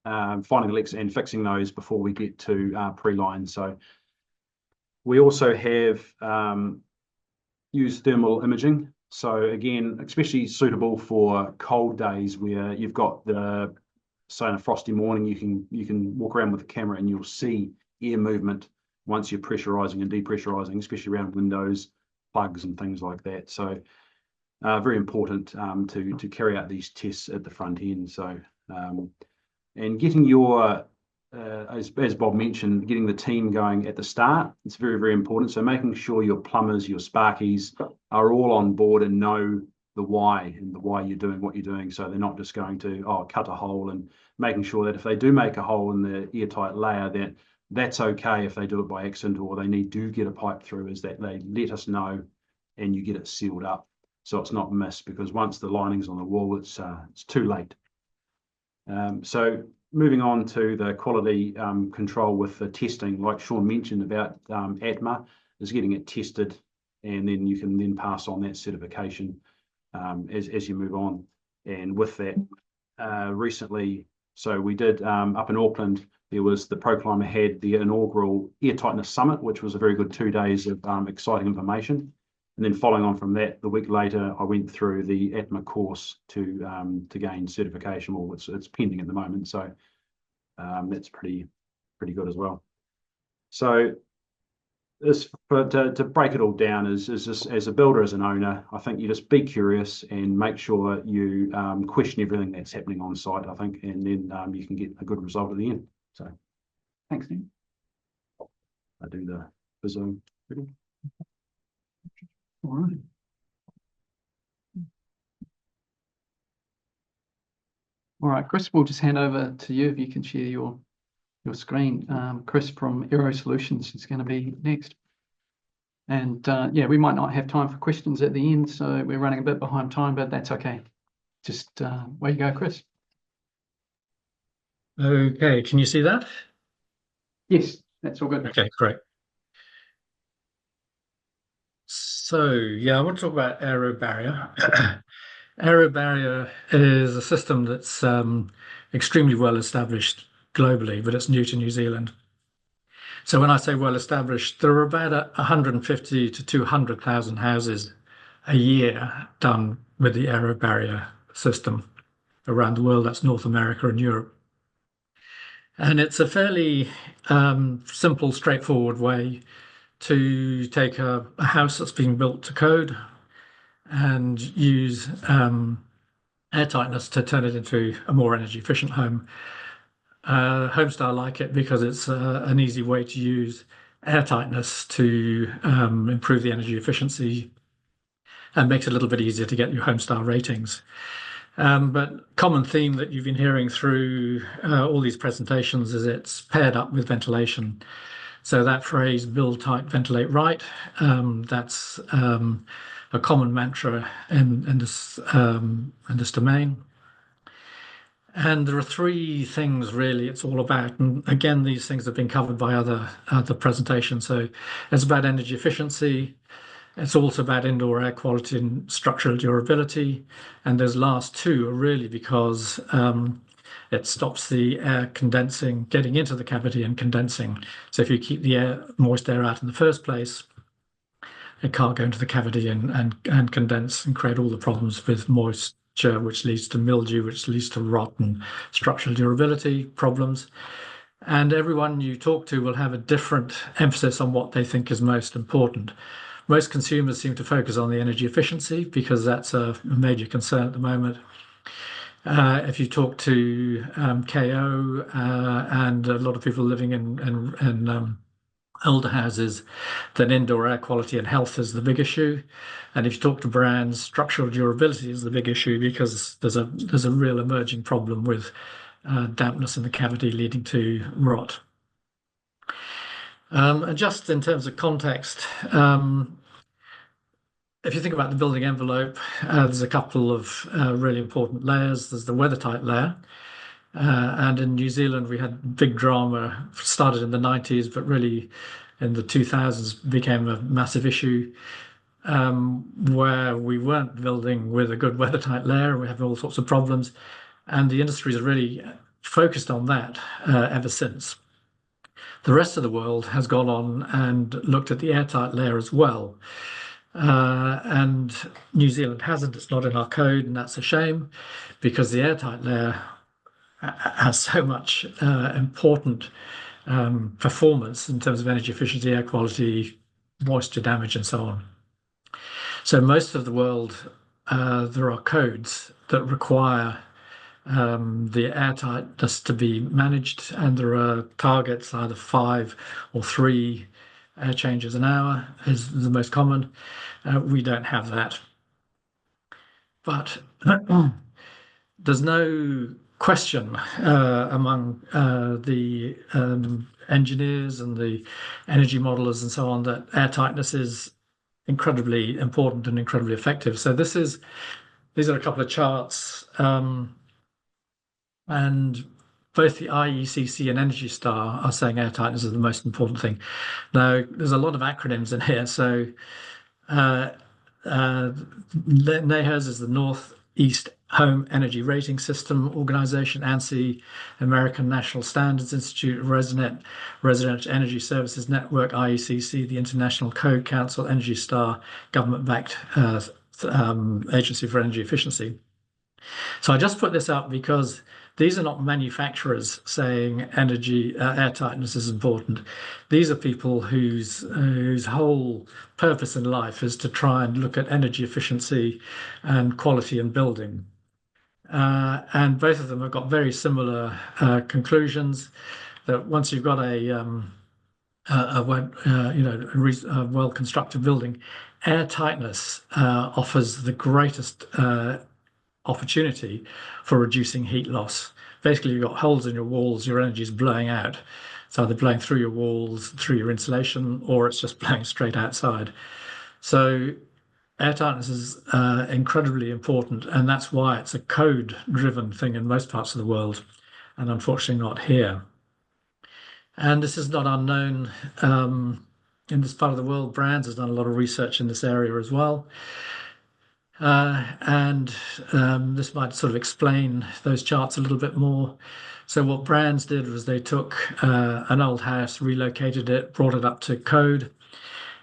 finding the leaks and fixing those before we get to pre-line. So we also have used thermal imaging. So again, especially suitable for cold days where you've got say on a frosty morning, you can walk around with the camera and you'll see air movement once you're pressurizing and depressurizing, especially around windows, plugs, and things like that. So very important to carry out these tests at the front end. So and getting your as Bob mentioned, getting the team going at the start, it's very, very important. So making sure your plumbers, your sparkies are all on board and know the why and the why you're doing what you're doing. So they're not just going to, cut a hole, and making sure that if they do make a hole in the airtight layer, that's okay if they do it by accident, or they do get a pipe through, is that they let us know and you get it sealed up so it's not missed, because once the lining's on the wall, it's too late. So moving on to the quality control with the testing, like Sean mentioned about ATMA, is getting it tested, and then you can then pass on that certification as you move on. And with that, recently, so we did up in Auckland, there was the ProClimber had the inaugural Air Tightness Summit, which was a very good 2 days of exciting information. And then following on from that, the week later, I went through the ATMA course to gain certification. Well, it's pending at the moment, so that's pretty good as well. So but to break it all down is just, as a builder, as an owner, I think you just be curious and make sure you question everything that's happening on site, I think, and then you can get a good result at the end. So Thanks, Nick. I do the Zoom. All right. All right, Chris, we'll just hand over to you if you can share your screen. Chris from Aero Solutions is going to be next. And yeah, we might not have time for questions at the end, so we're running a bit behind time, but that's okay. Just where you go, Chris. Okay, can you see that? Yes, that's all good. Okay, great. So yeah, I want to talk about aero barrier. Aero barrier is a system that's extremely well established globally, but it's new to New Zealand. So when I say well established, there are about 150 to 200,000 houses a year done with the aero barrier system around the world. That's North America and Europe. And it's a fairly simple, straightforward way to take a house that's been built to code and use airtightness to turn it into a more energy efficient home. Homestar like it because it's an easy way to use airtightness to improve the energy efficiency and makes it a little bit easier to get your Homestar ratings. But common theme that you've been hearing through all these presentations is it's paired up with ventilation. So that phrase, build tight, ventilate right, that's a common mantra in this domain. And there are three things really it's all about. And again, these things have been covered by other presentations. So it's about energy efficiency. It's also about indoor air quality and structural durability. And those last two are really because it stops the air condensing, getting into the cavity and condensing. So if you keep the moist air out in the first place, it can't go into the cavity and condense and create all the problems with moisture, which leads to mildew, which leads to rot and structural durability problems. And everyone you talk to will have a different emphasis on what they think is most important. Most consumers seem to focus on the energy efficiency because that's a major concern at the moment. If you talk to KO and a lot of people living in older houses, then indoor air quality and health is the big issue. And if you talk to brands, structural durability is the big issue because there's a real emerging problem with dampness in the cavity leading to rot. And just in terms of context, if you think about the building envelope, there's a couple of really important layers. There's the weather-tight layer. And in New Zealand, we had big drama, started in the 90s, but really in the 2000s became a massive issue where we weren't building with a good weather-tight layer. We have all sorts of problems. And the industry has really focused on that ever since. The rest of the world has gone on and looked at the airtight layer as well. And New Zealand hasn't. It's not in our code, and that's a shame because the airtight layer has so much important performance in terms of energy efficiency, air quality, moisture damage, and so on. So most of the world, there are codes that require the airtightness to be managed, and there are targets, either 5 or 3 air changes an hour is the most common. We don't have that. But there's no question among the engineers and the energy modelers and so on that airtightness is incredibly important and incredibly effective. So these are a couple of charts, and both the IECC and Energy Star are saying airtightness is the most important thing. Now, there's a lot of acronyms in here. So NAHERS is the Northeast Home Energy Rating System Organization, ANSI, American National Standards Institute, Residential Energy Services Network, IECC, the International Code Council, Energy Star, government-backed Agency for Energy Efficiency. So I just put this up because these are not manufacturers saying energy airtightness is important. These are people whose whole purpose in life is to try and look at energy efficiency and quality in building. And both of them have got very similar conclusions, that once you've got a well-constructed building, airtightness offers the greatest opportunity for reducing heat loss. Basically, you've got holes in your walls, your energy is blowing out. It's either blowing through your walls, through your insulation, or it's just blowing straight outside. So airtightness is incredibly important, and that's why it's a code-driven thing in most parts of the world, and unfortunately not here. And this is not unknown in this part of the world. Brands has done a lot of research in this area as well. And this might sort of explain those charts a little bit more. So what Brands did was they took an old house, relocated it, brought it up to code,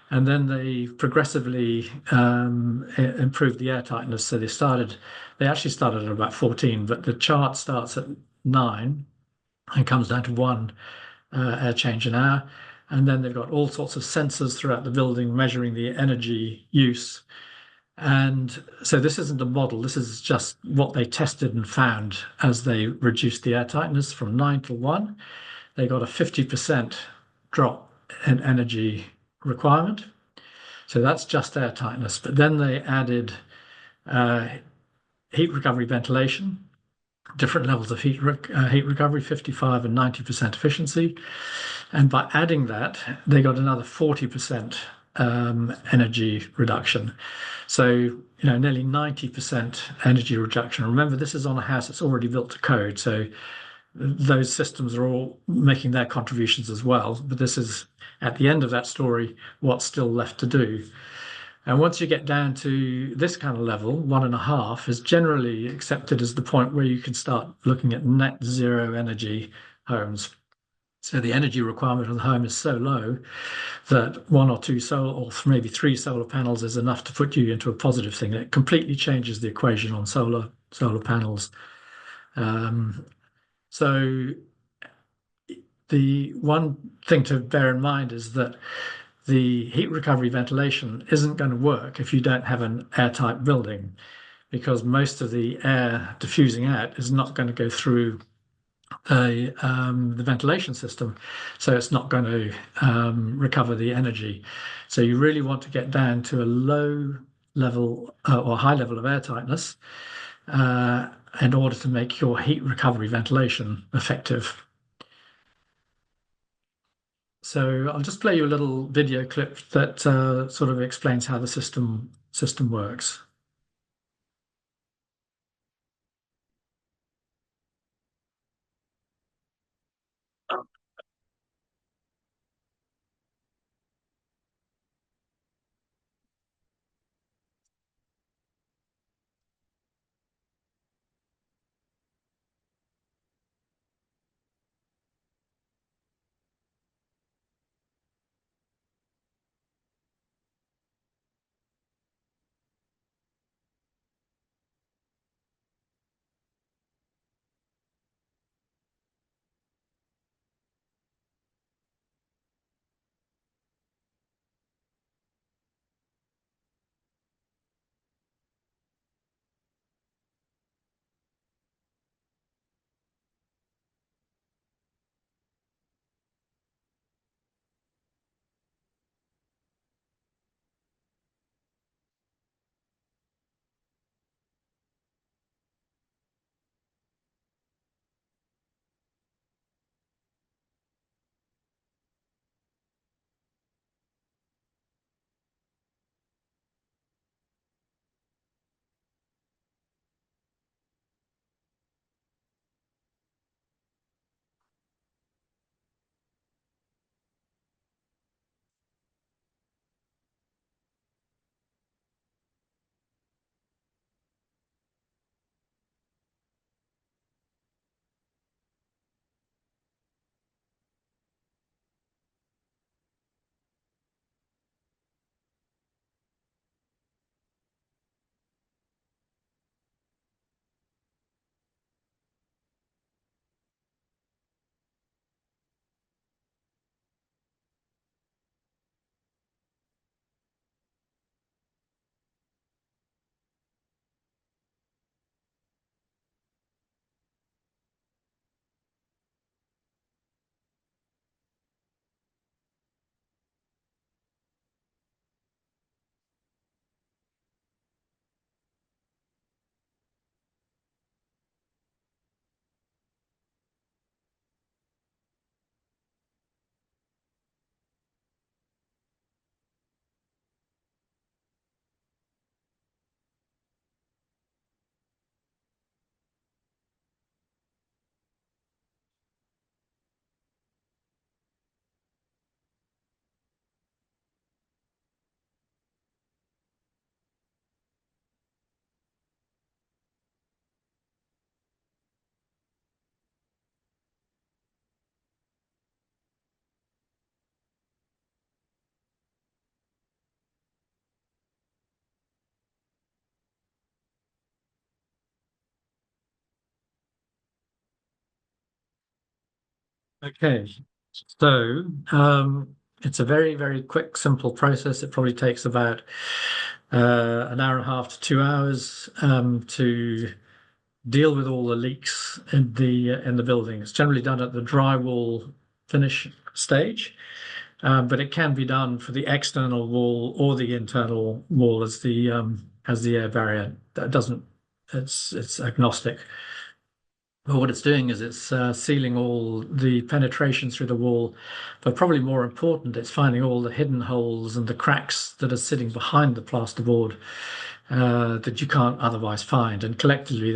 and then they progressively improved the airtightness. So they actually started at about 14, but the chart starts at 9 and comes down to 1 air change an hour. And then they've got all sorts of sensors throughout the building measuring the energy use. And so this isn't a model, this is just what they tested and found as they reduced the airtightness from 9 to 1. They got a 50% drop in energy requirement. So that's just airtightness. But then they added heat recovery ventilation, different levels of heat recovery, 55 and 90% efficiency. And by adding that, they got another 40% energy reduction. So, nearly 90% energy reduction. Remember, this is on a house that's already built to code. So those systems are all making their contributions as well. But this is, at the end of that story, what's still left to do. And once you get down to this kind of level, 1.5 is generally accepted as the point where you can start looking at net zero energy homes. So the energy requirement of the home is so low that 1 or 2 solar, or maybe 3 solar panels is enough to put you into a positive thing. It completely changes the equation on solar panels. So the one thing to bear in mind is that the heat recovery ventilation isn't going to work if you don't have an airtight building, because most of the air diffusing out is not going to go through the ventilation system, so it's not going to recover the energy. So you really want to get down to a low level or high level of airtightness in order to make your heat recovery ventilation effective. So I'll just play you a little video clip that sort of explains how the system works. Okay, so it's a very, very quick, simple process. It probably takes about an hour and a half to 2 hours to deal with all the leaks in the building. It's generally done at the drywall finish stage, but it can be done for the external wall or the internal wall as the air barrier. That doesn't. It's agnostic. But what it's doing is it's sealing all the penetration through the wall, but probably more important, it's finding all the hidden holes and the cracks that are sitting behind the plasterboard that you can't otherwise find. And collectively,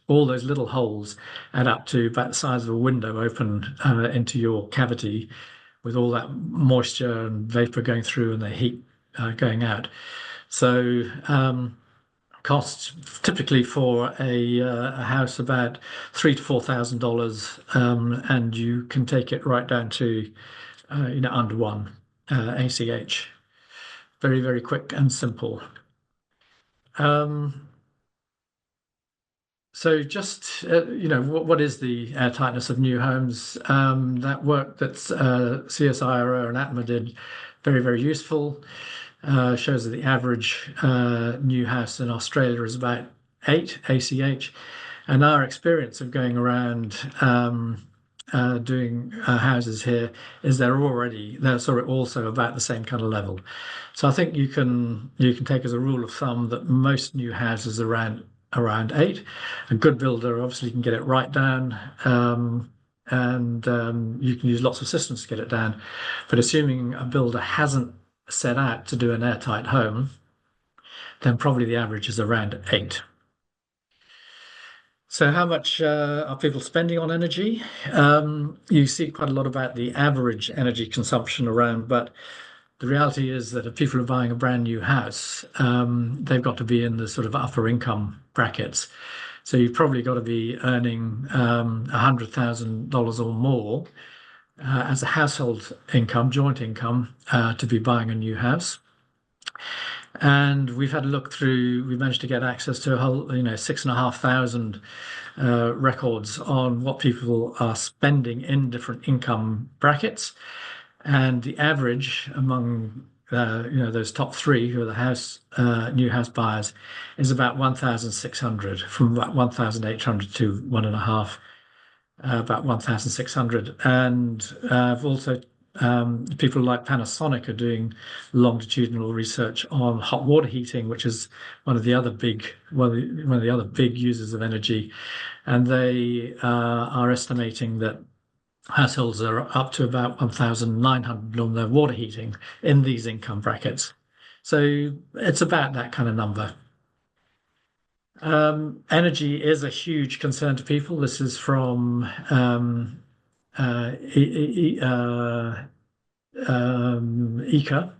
all those little holes add up to about the size of a window open into your cavity, with all that moisture and vapor going through and the heat going out. So costs typically for a house about $3,000 to $4,000, and you can take it right down to under one ACH. Very, very quick and simple. So just what is the air tightness of new homes? That work that CSIRO and ATMA did, very, very useful. Shows that the average new house in Australia is about 8 ACH, and our experience of going around doing houses here is they're sort of also about the same kind of level. So I think you can take as a rule of thumb that most new houses are around 8. A good builder obviously can get it right down, and you can use lots of systems to get it down. But assuming a builder hasn't set out to do an airtight home, then probably the average is around 8. So how much are people spending on energy? You see quite a lot about the average energy consumption around, but the reality is that if people are buying a brand new house, they've got to be in the sort of upper income brackets. So you've probably got to be earning $100,000 or more as a household income, joint income, to be buying a new house. And we've had a look through, we managed to get access to a whole, 6,500 records on what people are spending in different income brackets. And the average among those top 3 who are the new house buyers is about 1,600, from about 1,800 to 1.5, about 1,600. And I've also people like Panasonic are doing longitudinal research on hot water heating, which is one of the other big users of energy, and they are estimating that households are up to about 1,900 on their water heating in these income brackets. So it's about that kind of number. Energy is a huge concern to people. This is from ECA.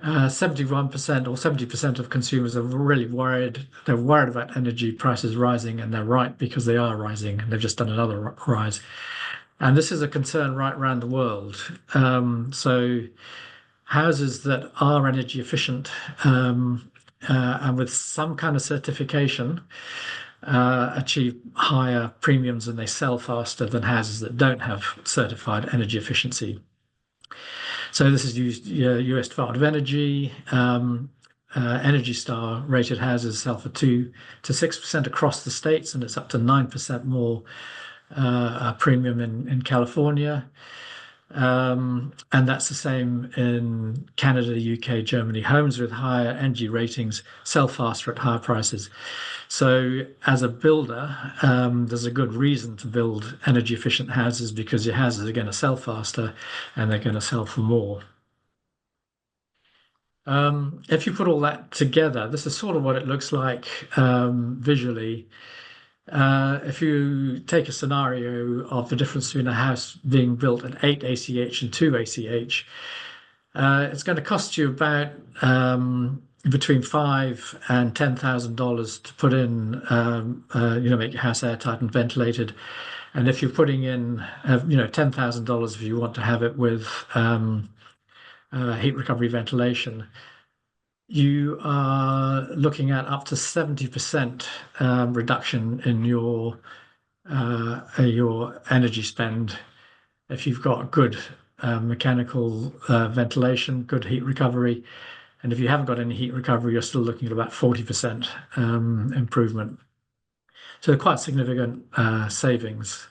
71% or 70% of consumers are really worried. They're worried about energy prices rising, and they're right, because they are rising, and they've just done another rise. And this is a concern right around the world. So houses that are energy efficient and with some kind of certification achieve higher premiums, and they sell faster than houses that don't have certified energy efficiency. So this is used US Department of Energy. Energy Star rated houses sell for 2 to 6% across the states, and it's up to 9% more premium in California. And that's the same in Canada, UK, Germany. Homes with higher energy ratings sell faster at higher prices. So as a builder, there's a good reason to build energy efficient houses, because your houses are going to sell faster and they're going to sell for more. If you put all that together, this is sort of what it looks like visually. If you take a scenario of the difference between a house being built at 8 ACH and 2 ACH, it's going to cost you about between $5,000 and $10,000 to put in, make your house airtight and ventilated. And if you're putting in, $10,000 if you want to have it with heat recovery ventilation, you are looking at up to 70% reduction in your energy spend if you've got good mechanical ventilation, good heat recovery. And if you haven't got any heat recovery, you're still looking at about 40% improvement. So quite significant savings.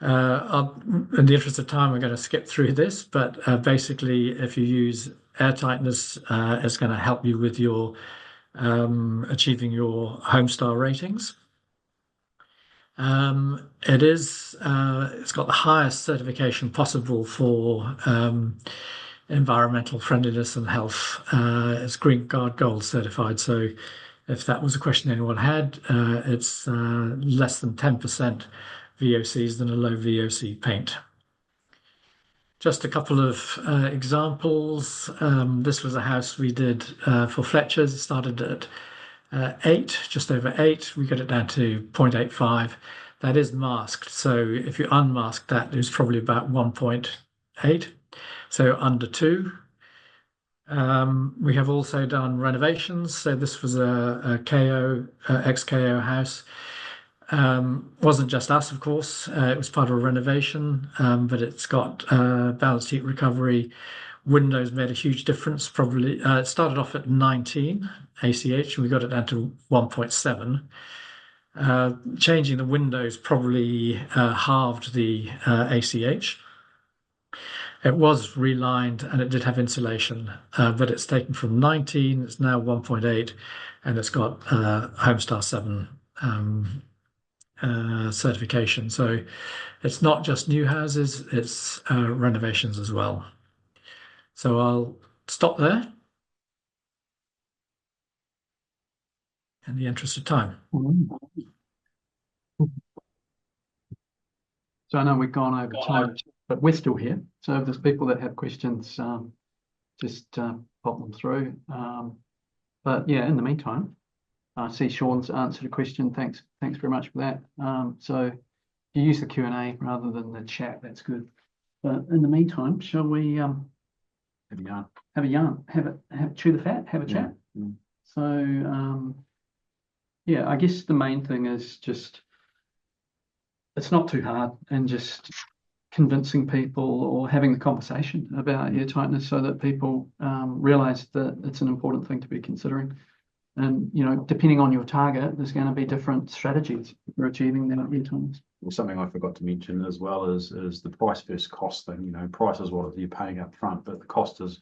In the interest of time, we're going to skip through this, but basically, if you use airtightness, it's going to help you with your achieving your Homestar ratings. It's got the highest certification possible for environmental friendliness and health. It's Green Guard Gold certified. So if that was a question anyone had, it's less than 10% VOCs than a low VOC paint. Just a couple of examples. This was a house we did for Fletcher's. It started at 8, just over 8. We got it down to 0.85. That is masked. So if you unmask that, it's probably about 1.8. So under 2. We have also done renovations. So this was a KO, ex-KO house. Wasn't just us, of course. It was part of a renovation, but it's got balanced heat recovery. Windows made a huge difference. Probably it started off at 19 ACH, and we got it down to 1.7. Changing the windows probably halved the ACH. It was relined and it did have insulation, but it's taken from 19. It's now 1.8, and it's got Homestar 7 certification. So it's not just new houses, it's renovations as well. So I'll stop there in the interest of time. So I know we've gone over time, but we're still here. So if there's people that have questions, just pop them through. But yeah, in the meantime, I see Sean's answered a question. Thanks very much for that. So if you use the Q&A rather than the chat, that's good. But in the meantime, shall we have a yarn, chew the fat, have a chat? Mm. So yeah, I guess the main thing is just it's not too hard, and just convincing people or having the conversation about airtightness so that people realize that it's an important thing to be considering. And, you know, depending on your target, there's going to be different strategies for achieving that airtightness. Well, something I forgot to mention as well is the price versus cost thing. You know, price is what you're paying up front, but the cost is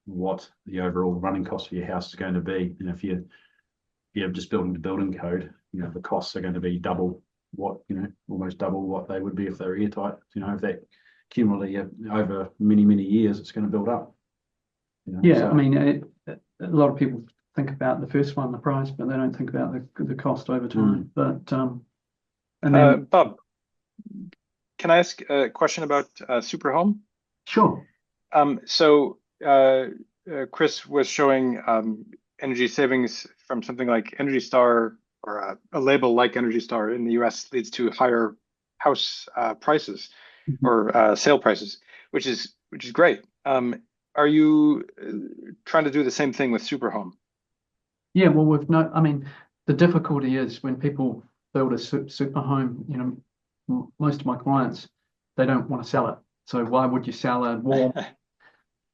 what the overall running cost for your house is going to be. And if you're just building to building code, you know, the costs are going to be double what, you know, almost double what they would be if they were airtight. You know, if that cumulatively over many years, it's going to build up. You know, yeah, so, I mean, a lot of people think about the first one, the price, but they don't think about the cost over time. But and then Bob, can I ask a question about Superhome? Sure. So Chris was showing energy savings from something like Energy Star, or a label like Energy Star in the US leads to higher house prices or sale prices, which is great. Are you trying to do the same thing with Superhome? Yeah, well, I mean, the difficulty is when people build a super home, you know, most of my clients, they don't want to sell it. So why would you sell a warm,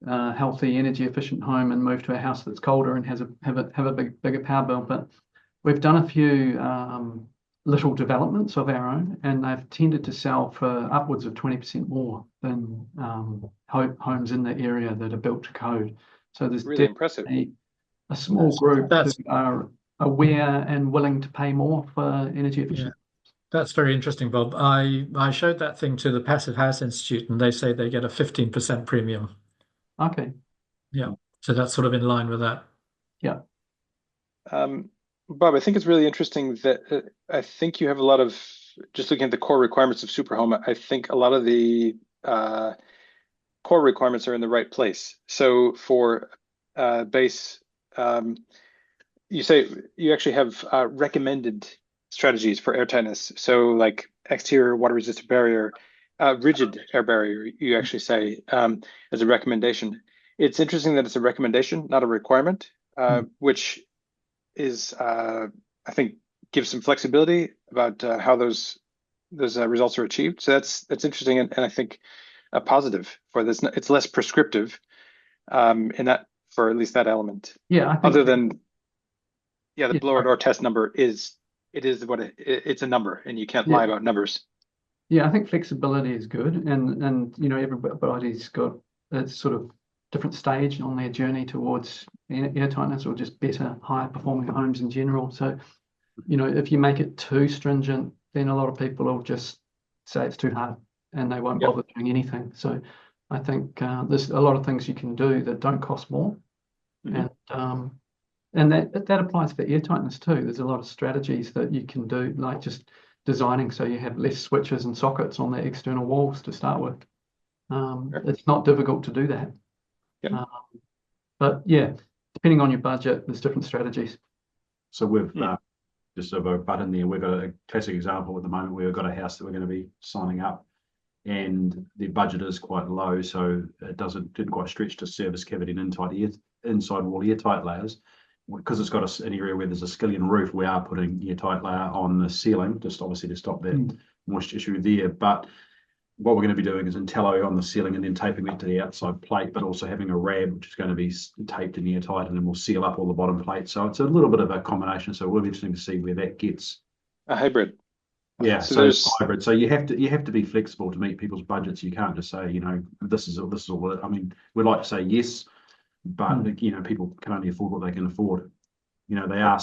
healthy, energy efficient home and move to a house that's colder and have a bigger power bill? But we've done a few little developments of our own, and they've tended to sell for upwards of 20% more than homes in the area that are built to code. So there's really impressive. A small group that are aware and willing to pay more for energy efficient. Yeah, that's very interesting, Bob. I showed that thing to the Passive House Institute, and they say they get a 15% premium. Okay. Yeah, so that's sort of in line with that. Yeah. Bob, I think it's really interesting that I think you have a lot of, just looking at the core requirements of Superhome, I think a lot of the core requirements are in the right place. So for base, you say you actually have recommended strategies for airtightness. So like exterior water resistant barrier, rigid air barrier, you actually say as a recommendation. It's interesting that it's a recommendation, not a requirement, which is, I think, gives some flexibility about how those results are achieved. So that's interesting, and I think a positive for this. It's less prescriptive in that, for at least that element. Yeah, I think Other than the yeah, blower door test number is what it's a number, and you can't lie about numbers. yeah, I think flexibility is good, and everybody's got a sort of different stage on their journey towards airtightness or just better, higher performing homes in general. So, if you make it too stringent, then a lot of people will just say it's too hard and they won't bother doing anything. So I think there's a lot of things you can do that don't cost more. And that applies for airtightness too. There's a lot of strategies that you can do, like just designing so you have less switches and sockets on the external walls to start with. It's not difficult to do that. But yeah, depending on your budget, there's different strategies. So we've just sort of a butt in there. We've got a classic example at the moment. We've got a house that we're going to be signing up, and the budget is quite low, so it didn't quite stretch to service cavity and inside wall airtight layers. Because it's got an area where there's a skillion roof, we are putting airtight layer on the ceiling, just obviously to stop that moisture issue there. But what we're going to be doing is Intello on the ceiling and then taping that to the outside plate, but also having a rab which is going to be taped and airtight, and then we'll seal up all the bottom plates. So it's a little bit of a combination. So we'll be interesting to see where that gets. A hybrid. Yeah, so it's hybrid. So you have to be flexible to meet people's budgets. You can't just say, this is all. I mean, we'd like to say yes, but people can only afford what they can afford. They are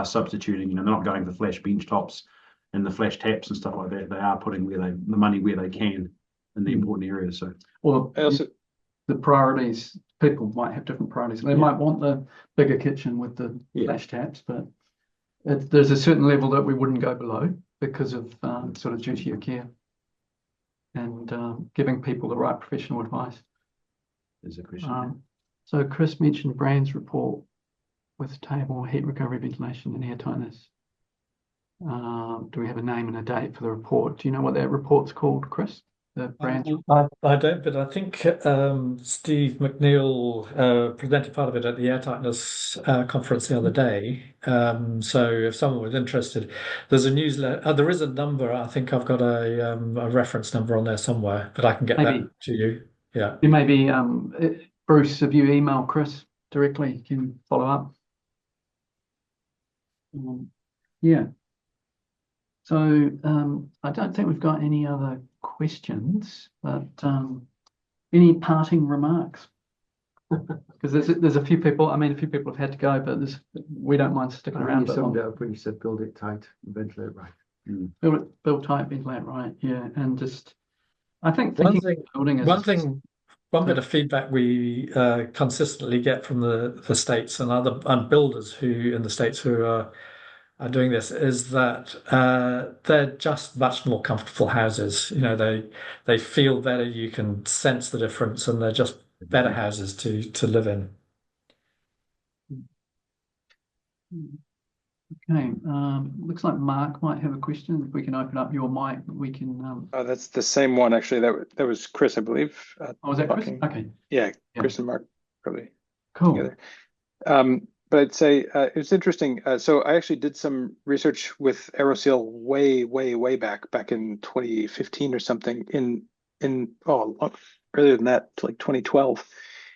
substituting. They're not going for flash bench tops and the flash taps and stuff like that. They are putting the money where they can in the important areas. So, well, the priorities, people might have different priorities. They might want the bigger kitchen with the flash taps, but there's a certain level that we wouldn't go below because of sort of duty of care and giving people the right professional advice. There's a question. So Chris mentioned Brand's report with table, heat recovery, ventilation, and airtightness. Do we have a name and a date for the report? Do you know what that report's called, Chris? The Brand? I don't, but I think Steve McNeil presented part of it at the airtightness conference the other day. So if someone was interested, there's a newsletter. There is a number. I think I've got a reference number on there somewhere, but I can get that to you. Yeah. It may be Bruce, if you email Chris directly, you can follow up. Yeah. So I don't think we've got any other questions, but any parting remarks? Because there's a few people. I mean, a few people have had to go, but we don't mind sticking around. You summed it up when you said build it tight, ventilate right. Build tight, ventilate right. Yeah, and just I think one bit of feedback we consistently get from the States and builders who in the States who are doing this is that they're just much more comfortable houses. They feel better. You can sense the difference, and they're just better houses to live in. Okay, looks like Mark might have a question. If we can open up your mic, we can. Oh, that's the same one actually. That was Chris, I believe. Was that Chris? Okay. Yeah, Chris and Mark probably cool. Together. But I'd say it's interesting. So I actually did some research with AeroSeal way back in 2015 or something earlier than that, like 2012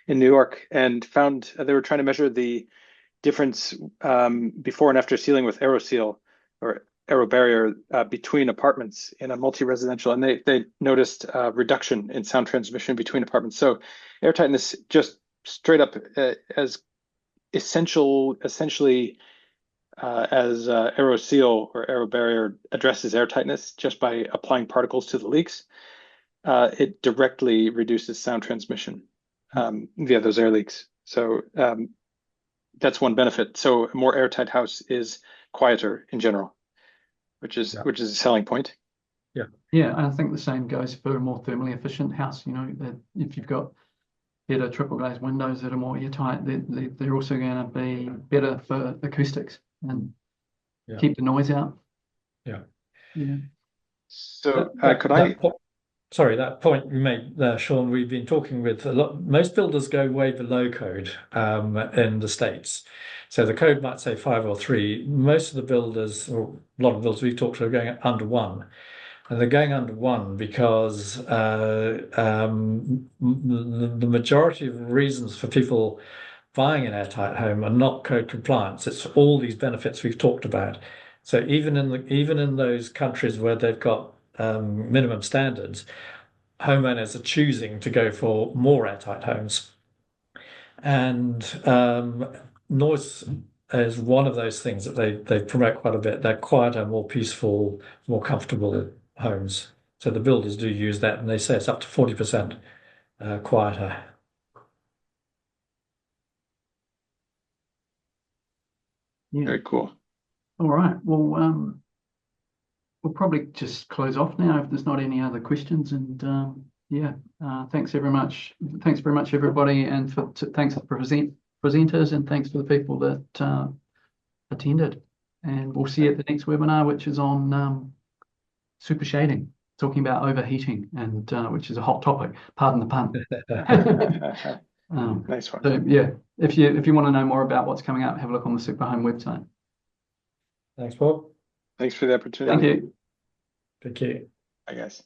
in New York, and found they were trying to measure the difference before and after sealing with AeroSeal or AeroBarrier between apartments in a multi-residential, and they noticed a reduction in sound transmission between apartments. So airtightness just straight up as essentially as AeroSeal or AeroBarrier addresses airtightness just by applying particles to the leaks, it directly reduces sound transmission via those air leaks. So that's one benefit. So a more airtight house is quieter in general, which is a selling point. Yeah, I think the same goes for a more thermally efficient house. That if you've got better triple glazed windows that are more airtight, they're also going to be better for acoustics and keep the noise out. Yeah. So that point you made there, Sean, we've been talking with most builders go way below code in the States. So the code might say 5 or 3. Most of the builders, or a lot of builders we've talked to, are going under 1. And they're going under one because the majority of reasons for people buying an airtight home are not code compliance. It's all these benefits we've talked about. So even in those countries where they've got minimum standards, homeowners are choosing to go for more airtight homes. And noise is one of those things that they promote quite a bit. They're quieter, more peaceful, more comfortable homes. So the builders do use that, and they say it's up to 40% quieter. Yeah. Very cool. All right. Well, we'll probably just close off now if there's not any other questions. And yeah, thanks very much. Thanks very much, everybody, and thanks to the presenters, and thanks to the people that attended. And we'll see you at the next webinar, which is on super shading, talking about overheating, and which is a hot topic. Pardon the pun. Nice one. So yeah, if you want to know more about what's coming up, have a look on the Superhome website. Thanks, Bob. Thanks for the opportunity. Thank you. Thank you. Bye, guys.